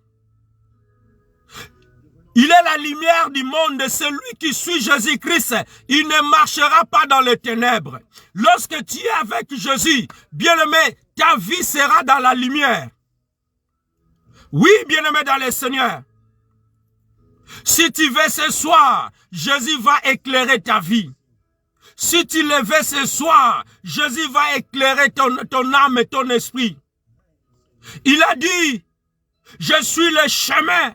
Il est la lumière du monde. Celui qui suit Jésus-Christ, il ne marchera pas dans les ténèbres. Lorsque tu es avec Jésus, bien-aimé, ta vie sera dans la lumière. Oui, bien-aimé dans le Seigneur. Si tu veux ce soir, Jésus va éclairer ta vie. Si tu le veux ce soir, Jésus va éclairer ton âme et ton esprit. Il a dit, je suis le chemin.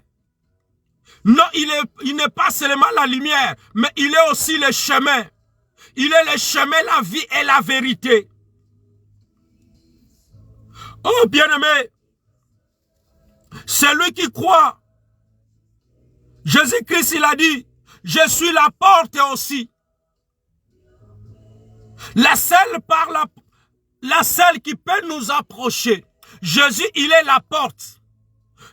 Non, il n'est pas seulement la lumière, mais il est aussi le chemin. Il est le chemin, la vie et la vérité. Oh, bien-aimé, celui qui croit, Jésus-Christ, il a dit, je suis la porte aussi. La seule qui peut nous approcher. Jésus, il est la porte.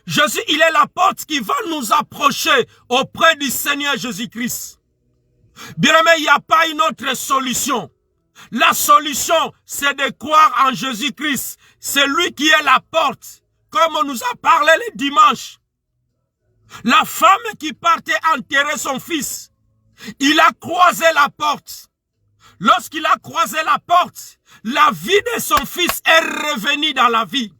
Jésus, il est la porte qui va nous approcher auprès du Seigneur Jésus-Christ. Bien-aimé, il n'y a pas une autre solution. La solution, c'est de croire en Jésus-Christ. C'est lui qui est la porte comme on nous a parlé le dimanche, la femme qui partait enterrer son fils, il a croisé la porte. Lorsqu'il a croisé la porte, la vie de son fils est revenue dans la vie.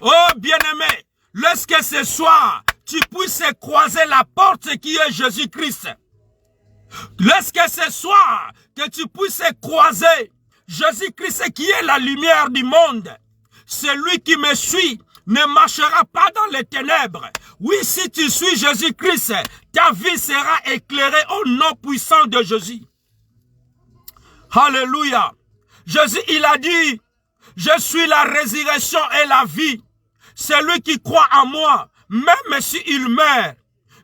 Oh bien-aimé, lorsque ce soir, tu puisses croiser la porte qui est Jésus-Christ. Lorsque ce soir, que tu puisses croiser Jésus-Christ qui est la lumière du monde. Celui qui me suit ne marchera pas dans les ténèbres. Oui, si tu suis Jésus-Christ, ta vie sera éclairée au nom puissant de Jésus. Alléluia. Jésus, il a dit, je suis la résurrection et la vie. Celui qui croit en moi, même s'il meurt,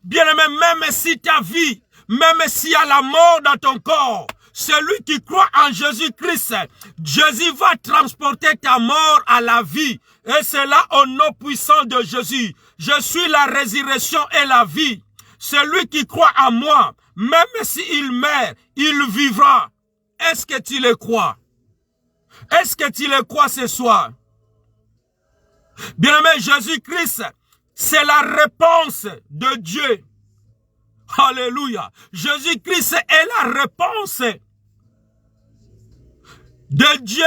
bien-aimé, même si ta vie, même s'il y a la mort dans ton corps, celui qui croit en Jésus-Christ, Jésus va transporter ta mort à la vie. Et c'est là au nom puissant de Jésus. Je suis la résurrection et la vie. Celui qui croit en moi, même s'il meurt, il vivra. Est-ce que tu le crois? Est-ce que tu le crois ce soir? Bien-aimé, Jésus-Christ, c'est la réponse de Dieu. Alléluia. Jésus-Christ est la réponse de Dieu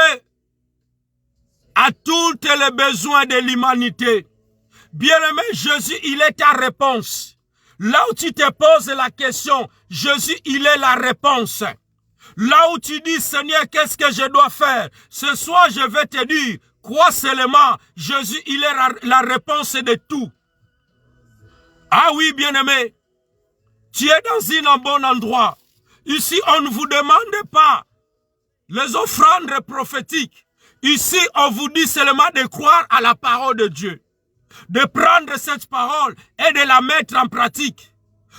à tous les besoins de l'humanité. Bien-aimé, Jésus, il est ta réponse. Là où tu te poses la question, Jésus, il est la réponse. Là où tu dis, Seigneur, qu'est-ce que je dois faire? Ce soir, je vais te dire, crois seulement, Jésus, il est la réponse de tout. Ah oui, bien-aimé, tu es dans un bon endroit. Ici, on ne vous demande pas les offrandes prophétiques. Ici, on vous dit seulement de croire à la parole de Dieu. De prendre cette parole et de la mettre en pratique.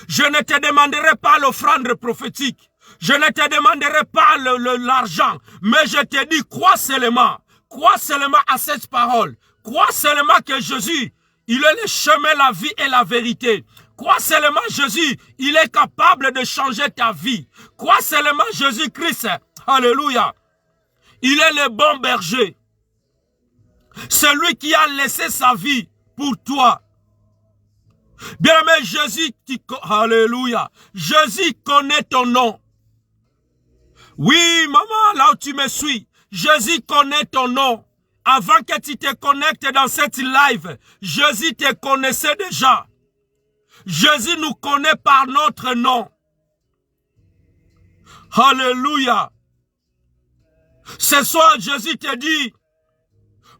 Je ne te demanderai pas l'offrande prophétique. Je ne te demanderai pas l'argent. Mais je te dis, crois seulement à cette parole. Crois seulement que Jésus, il est le chemin, la vie et la vérité. Crois seulement Jésus, il est capable de changer ta vie. Crois seulement Jésus-Christ, alléluia. Il est le bon berger. Celui qui a laissé sa vie pour toi. Bien-aimé, Jésus, alléluia. Jésus connaît ton nom. Oui, maman, là où tu me suis, Jésus connaît ton nom. Avant que tu te connectes dans cette live, Jésus te connaissait déjà. Jésus nous connaît par notre nom. Alléluia. Ce soir, Jésus te dit,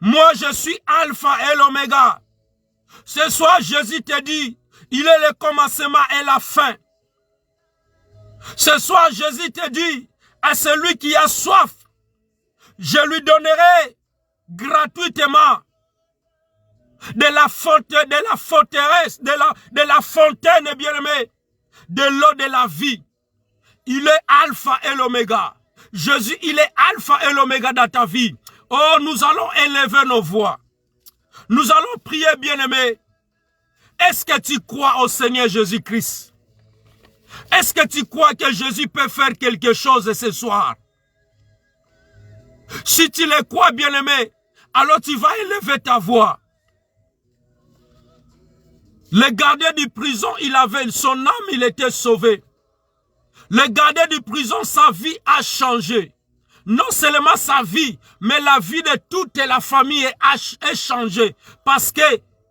moi je suis Alpha et l'Oméga. Ce soir, Jésus te dit, il est le commencement et la fin. Ce soir, Jésus te dit, à celui qui a soif, je lui donnerai gratuitement de la fontaine bien-aimée, de l'eau de la vie. Il est Alpha et l'Oméga. Jésus, il est Alpha et l'Oméga dans ta vie. Oh, nous allons élever nos voix. Nous allons prier, bien-aimé. Est-ce que tu crois au Seigneur Jésus-Christ? Est-ce que tu crois que Jésus peut faire quelque chose ce soir? Si tu le crois, bien-aimé, alors tu vas élever ta voix. Le gardien de prison, il avait son âme, il était sauvé. Le gardien de prison, sa vie a changé. Non seulement sa vie, mais la vie de toute la famille est changée. Parce que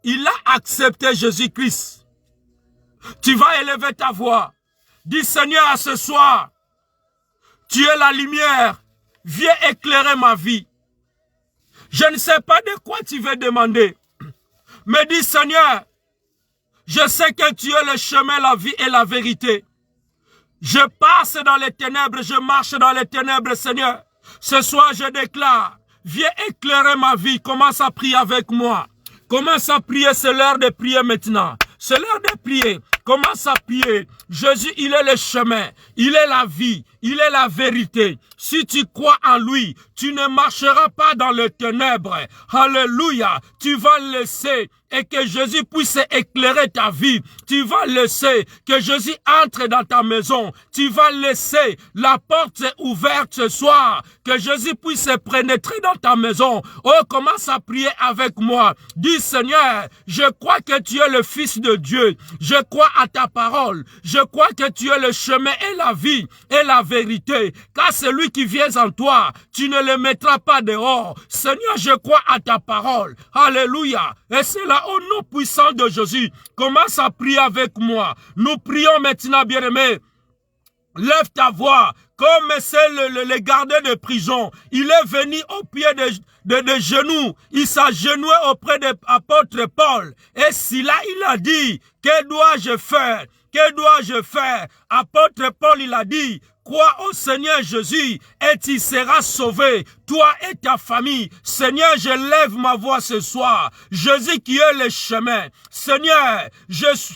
il a accepté Jésus-Christ. Tu vas élever ta voix. Dis, Seigneur, à ce soir, tu es la lumière. Viens éclairer ma vie. Je ne sais pas de quoi tu veux demander. Mais dis, Seigneur, je sais que tu es le chemin, la vie et la vérité. Je passe dans les ténèbres, je marche dans les ténèbres, Seigneur. Ce soir, je déclare, viens éclairer ma vie. Commence à prier avec moi. Commence à prier, c'est l'heure de prier maintenant. C'est l'heure de prier. Commence à prier. Jésus, il est le chemin, il est la vie, il est la vérité. Si tu crois en lui, Tu ne marcheras pas dans les ténèbres. Alléluia. Tu vas laisser et que Jésus puisse éclairer ta vie. Tu vas laisser que Jésus entre dans ta maison. Tu vas laisser la porte ouverte ce soir. Que Jésus puisse pénétrer dans ta maison. Oh, commence à prier avec moi. Dis, Seigneur, je crois que tu es le Fils de Dieu. Je crois à ta parole. Je crois que tu es le chemin et la vie et la vérité. Car celui qui vient en toi, tu ne le mettras pas dehors. Seigneur, je crois à ta parole. Alléluia. Et c'est là au nom puissant de Jésus. Commence à prier avec moi. Nous prions maintenant, bien-aimés. Lève ta voix, comme c'est le gardien de prison. Il est venu au pied de genoux. Il s'agenouillait auprès de l'apôtre Paul. Et si là, il a dit, que dois-je faire? Que dois-je faire? Apôtre Paul, il a dit, crois au Seigneur Jésus et tu seras sauvé, toi et ta famille. Seigneur, je lève ma voix ce soir. Jésus qui est le chemin. Seigneur,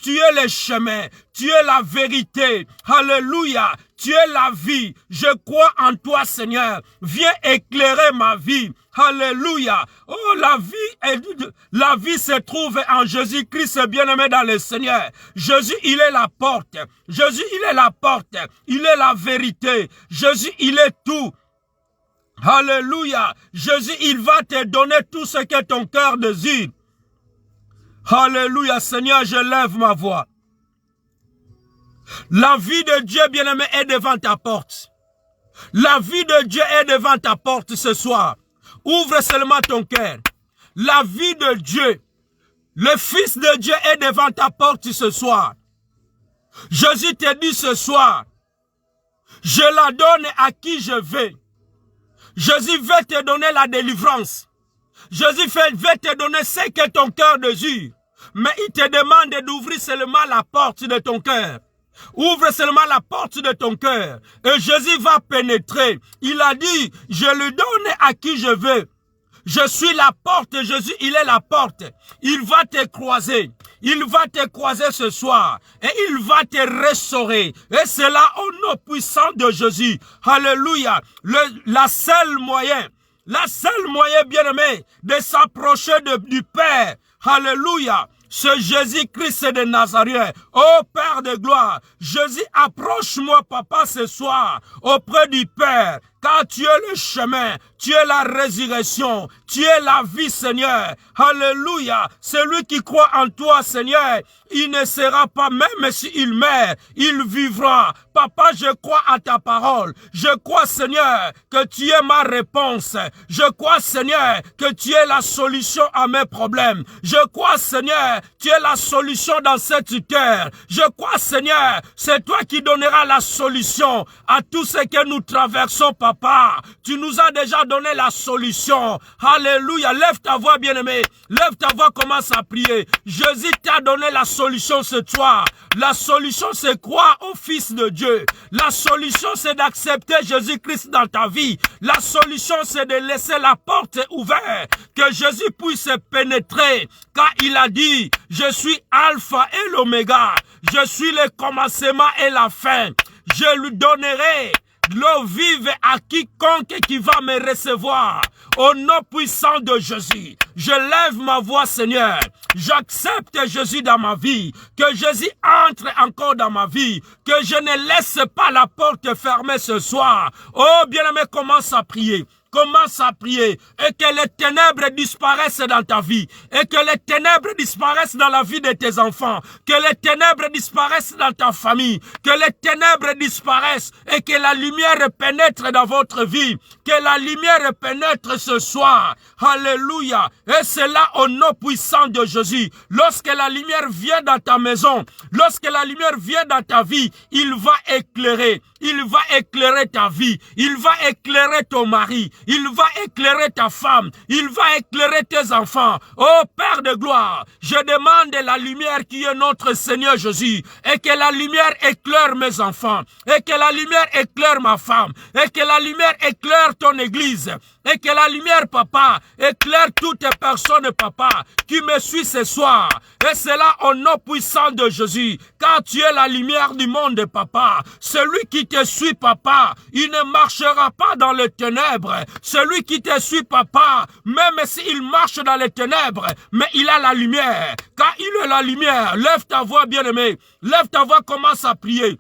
tu es le chemin. Tu es la vérité. Alléluia. Tu es la vie. Je crois en toi, Seigneur. Viens éclairer ma vie. Alléluia. Oh, la vie se trouve en Jésus-Christ bien-aimé dans le Seigneur. Jésus, il est la porte. Jésus, il est la porte. Il est la vérité. Jésus, il est tout. Alléluia. Jésus, il va te donner tout ce que ton cœur désire. Alléluia. Seigneur, je lève ma voix. La vie de Dieu, bien-aimé, est devant ta porte. La vie de Dieu est devant ta porte ce soir. Ouvre seulement ton cœur. La vie de Dieu, le Fils de Dieu est devant ta porte ce soir. Jésus te dit ce soir, je la donne à qui je veux. Jésus veut te donner la délivrance. Jésus veut te donner ce que ton cœur désire. Mais il te demande d'ouvrir seulement la porte de ton cœur. Ouvre seulement la porte de ton cœur et Jésus va pénétrer. Il a dit, je le donne à qui je veux. Je suis la porte, Jésus, il est la porte. Il va te croiser. Il va te croiser ce soir et il va te restaurer. Et c'est là au nom puissant de Jésus. Alléluia. La seule moyen bien-aimé de s'approcher du Père. Alléluia. C'est Jésus-Christ de Nazareth. Oh Père de gloire, Jésus, approche-moi, papa, ce soir, auprès du Père. Car tu es le chemin, tu es la résurrection, tu es la vie, Seigneur. Alléluia. Celui qui croit en toi, Seigneur, il ne sera pas, même s'il meurt, il vivra. Papa, je crois à ta parole. Je crois, Seigneur, que tu es ma réponse. Je crois, Seigneur, que tu es la solution à mes problèmes. Je crois, Seigneur, tu es la solution dans cette terre. Je crois, Seigneur, c'est toi qui donneras la solution à tout ce que nous traversons, papa. Tu nous as déjà donné la solution. Alléluia. Lève ta voix, bien-aimé. Lève ta voix, commence à prier. Jésus t'a donné la solution ce soir. La solution, c'est croire au Fils de Dieu. La solution, c'est d'accepter Jésus-Christ dans ta vie. La solution, c'est de laisser la porte ouverte, que Jésus puisse pénétrer. Car il a dit, je suis Alpha et l'Oméga. Je suis le commencement et la fin. Je lui donnerai l'eau vive à quiconque qui va me recevoir. Au nom puissant de Jésus, je lève ma voix, Seigneur. J'accepte Jésus dans ma vie. Que Jésus entre encore dans ma vie. Que je ne laisse pas la porte fermée ce soir. Oh, bien-aimé, commence à prier. Commence à prier et que les ténèbres disparaissent dans ta vie et que les ténèbres disparaissent dans la vie de tes enfants, que les ténèbres disparaissent dans ta famille, que les ténèbres disparaissent et que la lumière pénètre dans votre vie, que la lumière pénètre ce soir. Alléluia. Et c'est là au nom puissant de Jésus. Lorsque la lumière vient dans ta maison, lorsque la lumière vient dans ta vie, il va éclairer. Il va éclairer ta vie. Il va éclairer ton mari. Il va éclairer ta femme. Il va éclairer tes enfants. Oh Père de gloire, je demande la lumière qui est notre Seigneur Jésus. Et que la lumière éclaire mes enfants. Et que la lumière éclaire ma femme. Et que la lumière éclaire ton église. Et que la lumière, papa, éclaire toutes les personnes, papa, qui me suivent ce soir. Et cela au nom puissant de Jésus. Car tu es la lumière du monde, papa. Celui qui te suit, papa, il ne marchera pas dans les ténèbres. Celui qui te suit, papa, même s'il marche dans les ténèbres, mais il a la lumière. Car il est la lumière. Lève ta voix, bien-aimé. Lève ta voix, commence à prier.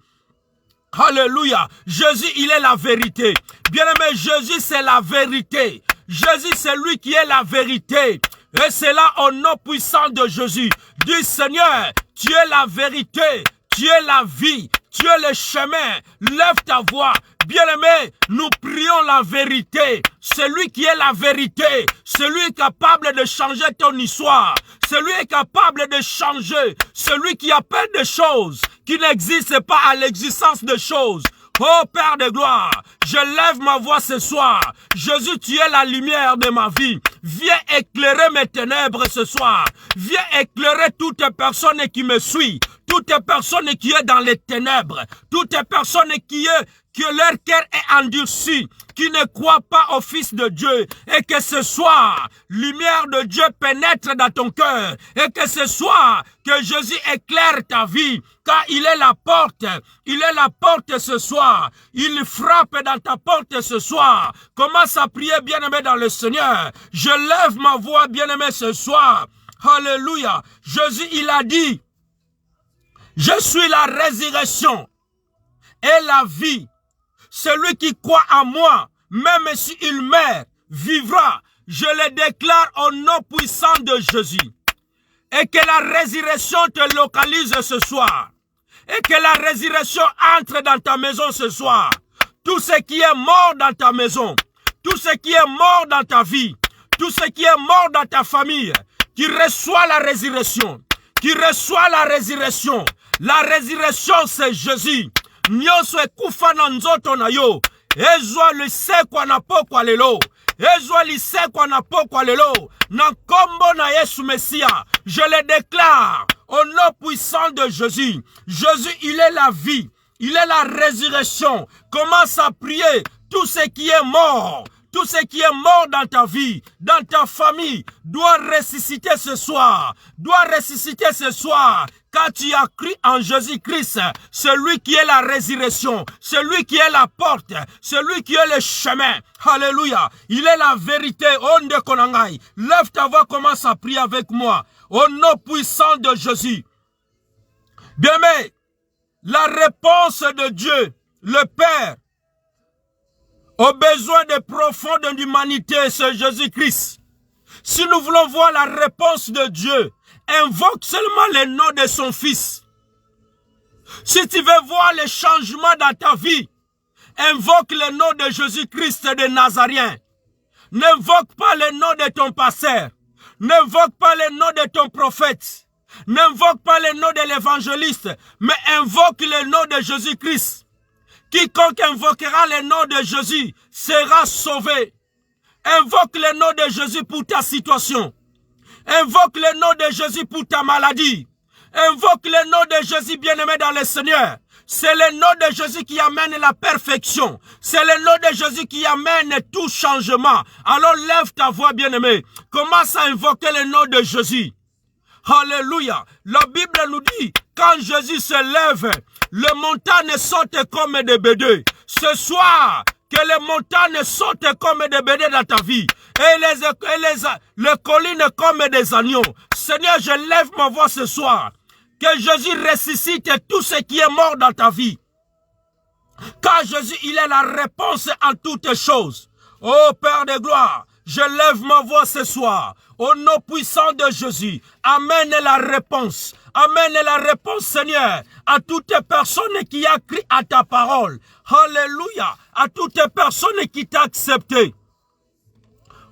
Alléluia. Jésus, il est la vérité. Bien-aimé, Jésus, c'est la vérité. Jésus, c'est lui qui est la vérité. Et c'est là au nom puissant de Jésus. Dis, Seigneur, tu es la vérité. Tu es la vie. Tu es le chemin. Lève ta voix. Bien-aimé, nous prions la vérité. Celui qui est la vérité. Celui est capable de changer ton histoire. Celui est capable de changer. Celui qui appelle des choses qui n'existent pas à l'existence de choses. Oh Père de gloire, je lève ma voix ce soir. Jésus, tu es la lumière de ma vie. Viens éclairer mes ténèbres ce soir. Viens éclairer toutes les personnes qui me suivent. Toutes les personnes qui sont dans les ténèbres. Toutes les personnes que leur cœur est endurci, qui ne croient pas au Fils de Dieu, et que ce soir, lumière de Dieu pénètre dans ton cœur, et que ce soir, que Jésus éclaire ta vie, car il est la porte ce soir, il frappe dans ta porte ce soir. Commence à prier, bien-aimé, dans le Seigneur. Je lève ma voix, bien-aimé, ce soir. Alléluia. Jésus, il a dit, je suis la résurrection et la vie. Celui qui croit en moi, même s'il meurt, vivra. Je le déclare au nom puissant de Jésus. Et que la résurrection te localise ce soir. Et que la résurrection entre dans ta maison ce soir. Tout ce qui est mort dans ta maison, tout ce qui est mort dans ta vie, tout ce qui est mort dans ta famille, qui reçoit la résurrection. Qui reçoit la résurrection. La résurrection, c'est Jésus. Nyonso ekufa na nzoto na yo. Ezwa lisekwa na pokwa lelo. Ezwa lisekwa na pokwa lelo. Na kombo na Yesu Messia. Je le déclare au nom puissant de Jésus. Jésus, il est la vie. Il est la résurrection. Commence à prier. Tout ce qui est mort. Tout ce qui est mort dans ta vie, dans ta famille, doit ressusciter ce soir. Doit ressusciter ce soir. Quand tu as cru en Jésus-Christ, celui qui est la résurrection, celui qui est la porte, celui qui est le chemin. Alléluia. Il est la vérité. Onde konangai. Lève ta voix, commence à prier avec moi. Au nom puissant de Jésus. Bien-aimé, la réponse de Dieu, le Père, aux besoins des profonds de l'humanité, c'est Jésus-Christ. Si nous voulons voir la réponse de Dieu, invoque seulement le nom de son Fils. Si tu veux voir les changements dans ta vie, invoque le nom de Jésus-Christ de Nazarien. N'invoque pas le nom de ton pasteur. N'invoque pas le nom de ton prophète. N'invoque pas le nom de l'évangéliste, mais invoque le nom de Jésus-Christ. Quiconque invoquera le nom de Jésus sera sauvé. Invoque le nom de Jésus pour ta situation. Invoque le nom de Jésus pour ta maladie. Invoque le nom de Jésus, bien-aimé dans le Seigneur. C'est le nom de Jésus qui amène la perfection. C'est le nom de Jésus qui amène tout changement. Alors lève ta voix, bien-aimé. Commence à invoquer le nom de Jésus. Alléluia. La Bible nous dit, quand Jésus se lève, les montagnes sautent comme des bédés. Ce soir, que les montagnes sautent comme des bédés dans ta vie. Et les collines comme des agneaux. Seigneur, je lève ma voix ce soir. Que Jésus ressuscite tout ce qui est mort dans ta vie. Car Jésus, il est la réponse en toutes choses. Oh Père de gloire, je lève ma voix ce soir. Au nom puissant de Jésus, amène la réponse. Amène la réponse, Seigneur, à toutes les personnes qui ont cru à ta parole. Alléluia. À toutes les personnes qui t'ont accepté.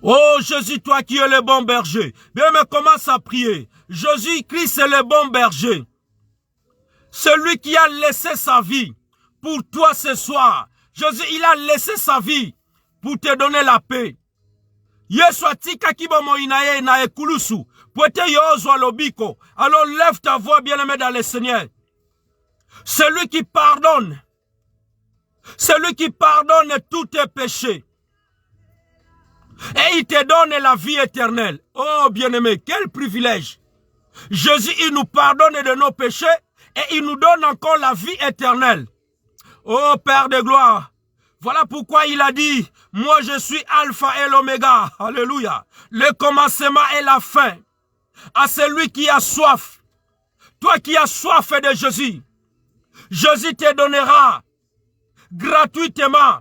Oh Jésus, toi qui es le bon berger. Bien, mais commence à prier. Jésus-Christ est le bon berger. Celui qui a laissé sa vie pour toi ce soir. Jésus, il a laissé sa vie pour te donner la paix. Yesu atika kibomo inaye na ekulusu. Poete yozwa lobiko. Alors lève ta voix, bien-aimé dans le Seigneur. Celui qui pardonne. Celui qui pardonne tous tes péchés. Et il te donne la vie éternelle. Oh bien-aimé, quel privilège. Jésus, il nous pardonne de nos péchés et il nous donne encore la vie éternelle. Oh Père de gloire, voilà pourquoi il a dit, moi je suis Alpha et l'Oméga, alléluia, le commencement et la fin. À celui qui a soif, toi qui as soif de Jésus, Jésus te donnera gratuitement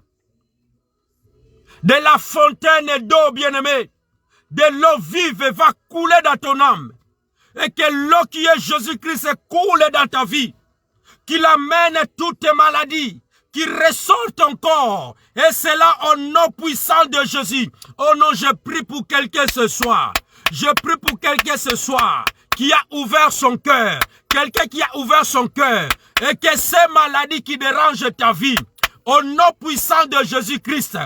de la fontaine d'eau, bien-aimée, de l'eau vive va couler dans ton âme. Et que l'eau qui est Jésus-Christ coule dans ta vie. Qu'il amène toutes tes maladies, qu'il ressort ton corps. Et c'est là au nom puissant de Jésus. Oh non, je prie pour quelqu'un ce soir. Je prie pour quelqu'un ce soir qui a ouvert son cœur. Quelqu'un qui a ouvert son cœur. Et que ces maladies qui dérangent ta vie, au nom puissant de Jésus-Christ,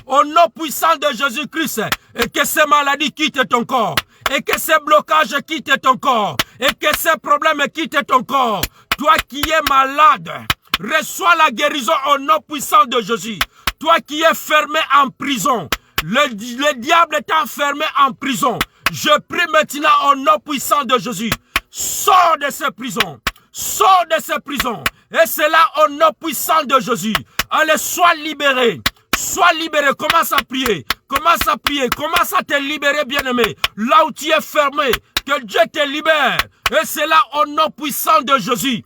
au nom puissant de Jésus-Christ, et que ces maladies quittent ton corps, et que ces blocages quittent ton corps, et que ces problèmes quittent ton corps. Toi qui es malade, reçois la guérison au nom puissant de Jésus. Toi qui es fermé en prison, le diable t'a enfermé en prison. Je prie maintenant au nom puissant de Jésus. Sors de ces prisons. Sors de ces prisons. Et c'est là au nom puissant de Jésus. Allez, sois libéré. Sois libéré. Commence à prier. Commence à prier. Commence à te libérer, bien-aimé. Là où tu es fermé, que Dieu te libère. Et c'est là au nom puissant de Jésus.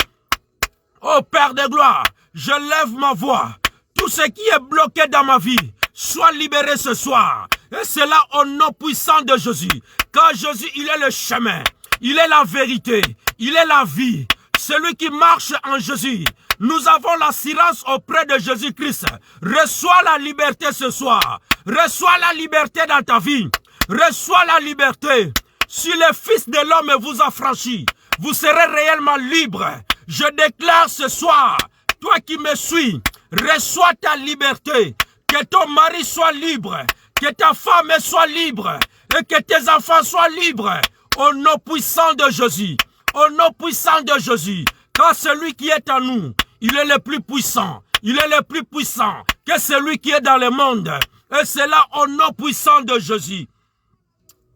Oh Père de gloire, je lève ma voix. Tout ce qui est bloqué dans ma vie, soit libéré ce soir. Et c'est là au nom puissant de Jésus. Car Jésus, il est le chemin. Il est la vérité. Il est la vie. Celui qui marche en Jésus. Nous avons l'assurance auprès de Jésus-Christ. Reçois la liberté ce soir. Reçois la liberté dans ta vie. Reçois la liberté. Si le Fils de l'homme vous a franchi, vous serez réellement libre. Je déclare ce soir, toi qui me suis, reçois ta liberté. Que ton mari soit libre. Que ta femme soit libre. Et que tes enfants soient libres. Au nom puissant de Jésus. Au nom puissant de Jésus. Car celui qui est en nous, il est le plus puissant. Il est le plus puissant que celui qui est dans le monde. Et c'est là au nom puissant de Jésus.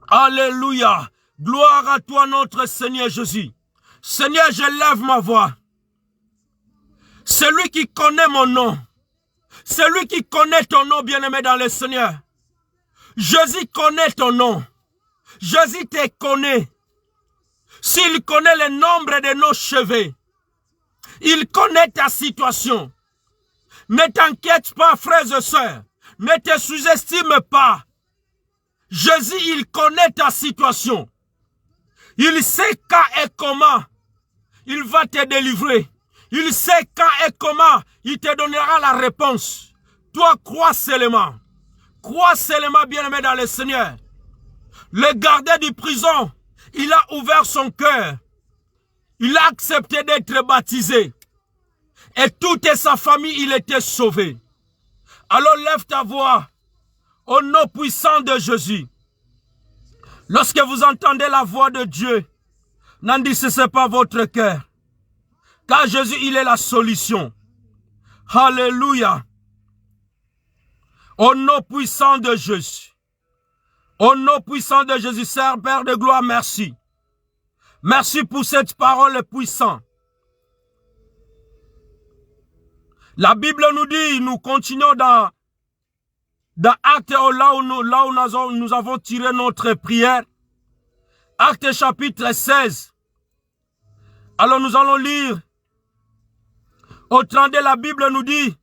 Alléluia. Gloire à toi notre Seigneur Jésus. Seigneur, je lève ma voix. Celui qui connaît mon nom. Celui qui connaît ton nom, bien-aimé dans le Seigneur. Jésus connaît ton nom. Jésus te connaît. S'il connaît le nombre de nos cheveux, il connaît ta situation. Ne t'inquiète pas, frères et sœurs. Ne te sous-estime pas. Jésus, il connaît ta situation. Il sait quand et comment il va te délivrer. Il sait quand et comment il te donnera la réponse. Toi, crois seulement. Crois seulement, bien-aimé dans le Seigneur. Le gardien de prison, il a ouvert son cœur. Il a accepté d'être baptisé. Et toute sa famille, il était sauvé. Alors lève ta voix au nom puissant de Jésus. Lorsque vous entendez la voix de Dieu, n'endurcissez pas votre cœur. Car Jésus, il est la solution. Alléluia. Au nom puissant de Jésus. Au nom puissant de Jésus, Seigneur, Père de gloire, merci. Merci pour cette parole puissante. La Bible nous dit, nous continuons dans Actes, là où nous avons tiré notre prière. Actes chapitre 16. Alors nous allons lire. Au 32, la Bible nous dit.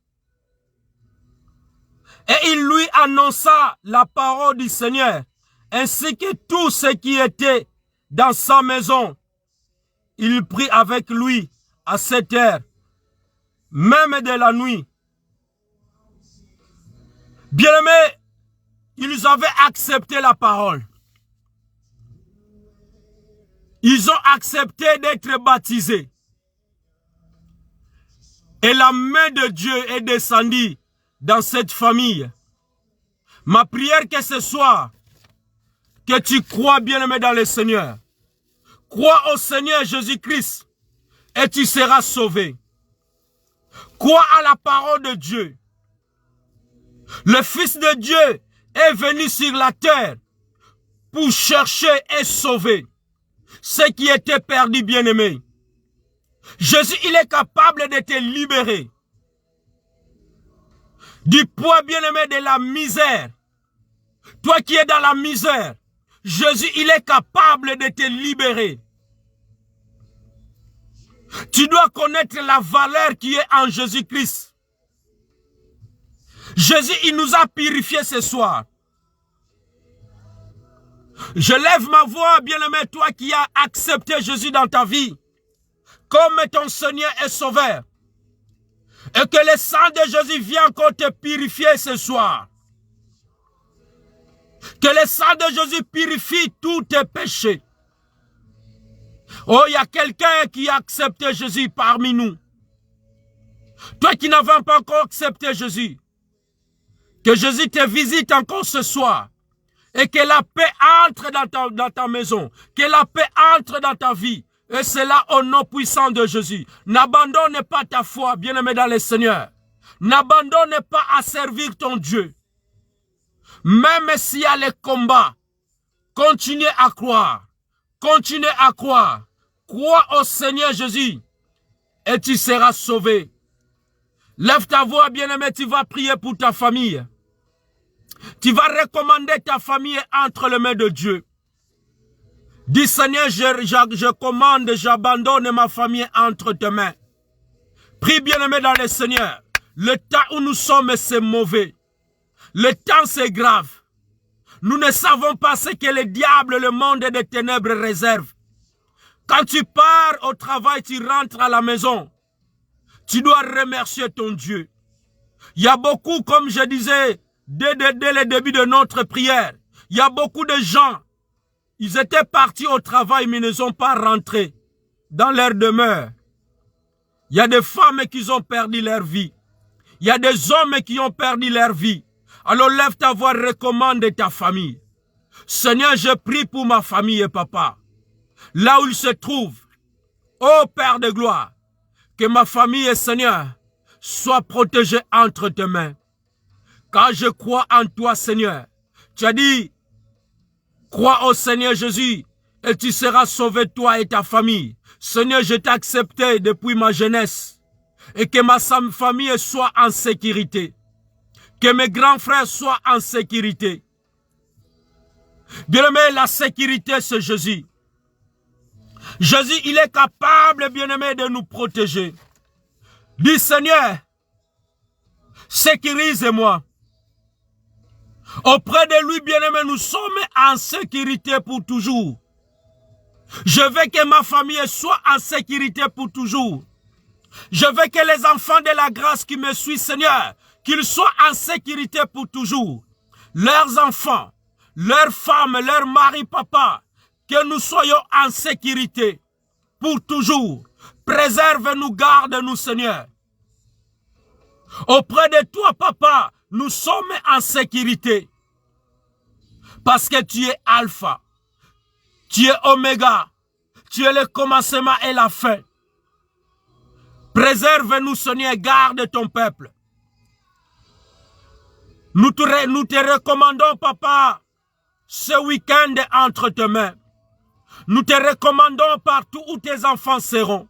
Et il lui annonça la parole du Seigneur, ainsi que tout ce qui était dans sa maison. Il prit avec lui à cette heure, même de la nuit. Bien-aimés, ils avaient accepté la parole. Ils ont accepté d'être baptisés. Et la main de Dieu est descendue dans cette famille. Ma prière que ce soit, que tu crois bien-aimé dans le Seigneur. Crois au Seigneur Jésus-Christ et tu seras sauvé. Crois à la parole de Dieu. Le Fils de Dieu est venu sur la terre pour chercher et sauver ceux qui étaient perdus, bien-aimés. Jésus, il est capable de te libérer du poids, bien-aimé, de la misère. Toi qui es dans la misère, Jésus, il est capable de te libérer. Tu dois connaître la valeur qui est en Jésus-Christ. Jésus, il nous a purifiés ce soir. Je lève ma voix, bien-aimé, toi qui as accepté Jésus dans ta vie comme ton Seigneur et Sauveur. Et que le sang de Jésus vienne encore te purifier ce soir. Que le sang de Jésus purifie tous tes péchés. Oh, il y a quelqu'un qui a accepté Jésus parmi nous. Toi qui n'avais pas encore accepté Jésus, que Jésus te visite encore ce soir. Et que la paix entre dans ta maison. Que la paix entre dans ta vie. Et c'est là au nom puissant de Jésus. N'abandonne pas ta foi, bien-aimé dans le Seigneur. N'abandonne pas à servir ton Dieu. Même s'il y a les combats, continue à croire. Continue à croire. Crois au Seigneur Jésus et tu seras sauvé. Lève ta voix, bien-aimé, tu vas prier pour ta famille. Tu vas recommander ta famille entre les mains de Dieu. Dis Seigneur, je commande, j'abandonne ma famille entre tes mains. Prie, bien-aimé, dans le Seigneur. Le temps où nous sommes, c'est mauvais. Le temps, c'est grave. Nous ne savons pas ce que le diable, le monde des ténèbres réserve. Quand tu pars au travail, tu rentres à la maison. Tu dois remercier ton Dieu. Il y a beaucoup, comme je disais, dès le début de notre prière, il y a beaucoup de gens, ils étaient partis au travail, mais ne sont pas rentrés dans leur demeure. Il y a des femmes qui ont perdu leur vie. Il y a des hommes qui ont perdu leur vie. Alors lève ta voix, recommande ta famille. Seigneur, je prie pour ma famille et papa. Là où ils se trouvent, ô Père de gloire, que ma famille et Seigneur soient protégés entre tes mains. Car je crois en toi, Seigneur. Tu as dit, crois au Seigneur Jésus et tu seras sauvé, toi et ta famille. Seigneur, je t'ai accepté depuis ma jeunesse et que ma famille soit en sécurité. Que mes grands frères soient en sécurité. Bien-aimé, la sécurité, c'est Jésus. Jésus, il est capable, bien-aimé, de nous protéger. Dis, Seigneur, sécurise-moi. Auprès de lui, bien-aimé, nous sommes en sécurité pour toujours. Je veux que ma famille soit en sécurité pour toujours. Je veux que les enfants de la grâce qui me suivent, Seigneur, qu'ils soient en sécurité pour toujours. Leurs enfants, leurs femmes, leurs maris, papa, que nous soyons en sécurité pour toujours. Préserve-nous, garde-nous, Seigneur. Auprès de toi, papa, nous sommes en sécurité. Parce que tu es Alpha, tu es Oméga, tu es le commencement et la fin. Préserve-nous, Seigneur, garde ton peuple. Nous te recommandons, papa, ce week-end entre tes mains. Nous te recommandons partout où tes enfants seront.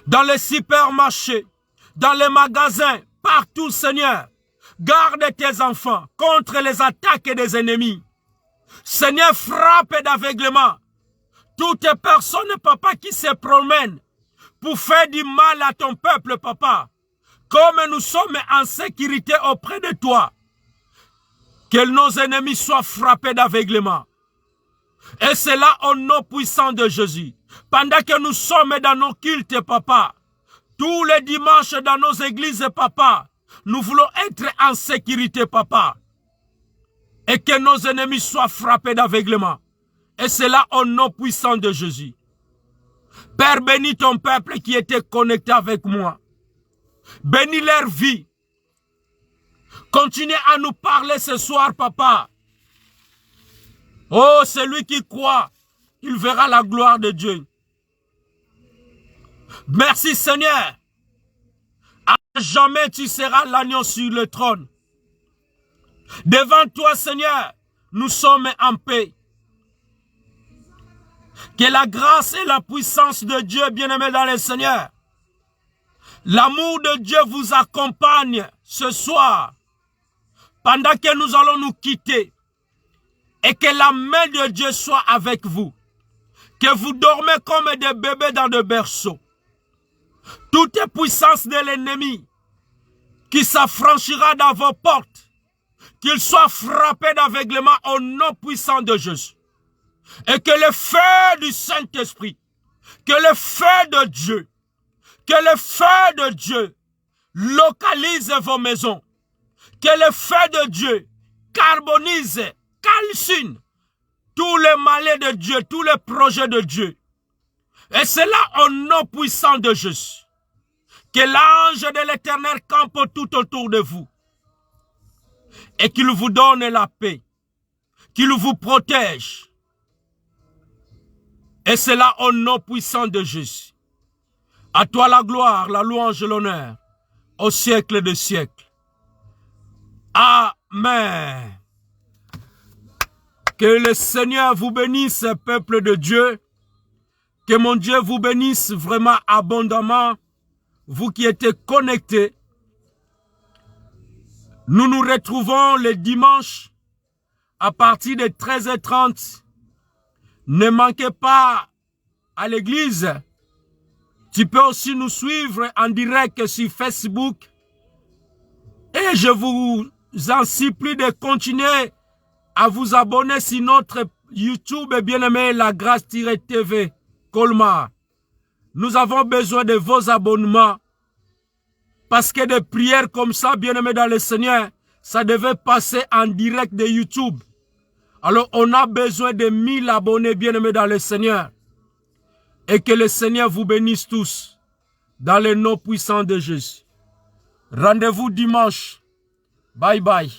Dans les supermarchés, dans les magasins, partout, Seigneur. Garde tes enfants contre les attaques des ennemis. Seigneur, frappe d'aveuglement toutes les personnes, papa, qui se promènent pour faire du mal à ton peuple, papa. Comme nous sommes en sécurité auprès de toi, que nos ennemis soient frappés d'aveuglement. Et c'est là au nom puissant de Jésus. Pendant que nous sommes dans nos cultes, papa, tous les dimanches dans nos églises, papa, nous voulons être en sécurité, papa. Et que nos ennemis soient frappés d'aveuglement. Et c'est là au nom puissant de Jésus. Père, bénis ton peuple qui était connecté avec moi. Bénis leur vie. Continue à nous parler ce soir, papa. Oh, celui qui croit, il verra la gloire de Dieu. Merci, Seigneur. À jamais tu seras l'agneau sur le trône. Devant toi, Seigneur, nous sommes en paix. Que la grâce et la puissance de Dieu, bien-aimés dans le Seigneur, l'amour de Dieu vous accompagne ce soir, pendant que nous allons nous quitter, et que la main de Dieu soit avec vous, que vous dormez comme des bébés dans des berceaux. Toute puissance de l'ennemi qui s'affranchira dans vos portes, qu'il soit frappé d'aveuglement au nom puissant de Jésus. Et que le feu du Saint-Esprit, que le feu de Dieu, que le feu de Dieu localise vos maisons. Que le feu de Dieu carbonise, calcine tous les malais de Dieu, tous les projets de Dieu. Et c'est là au nom puissant de Jésus. Que l'ange de l'Éternel campe tout autour de vous. Et qu'il vous donne la paix. Qu'il vous protège. Et c'est là au nom puissant de Jésus. À toi la gloire, la louange et l'honneur, au siècle des siècles. Amen. Que le Seigneur vous bénisse, peuple de Dieu. Que mon Dieu vous bénisse vraiment abondamment, vous qui êtes connectés. Nous nous retrouvons le dimanche à partir de 13h30. Ne manquez pas à l'église. Tu peux aussi nous suivre en direct sur Facebook. Et je vous en supplie de continuer à vous abonner sur notre YouTube, bien-aimé, La Grâce-TV, Colmar. Nous avons besoin de vos abonnements. Parce que des prières comme ça, bien-aimé dans le Seigneur, ça devait passer en direct de YouTube. Alors, on a besoin de 1000 abonnés, bien-aimés dans le Seigneur. Et que le Seigneur vous bénisse tous, dans le nom puissant de Jésus. Rendez-vous dimanche. Bye bye.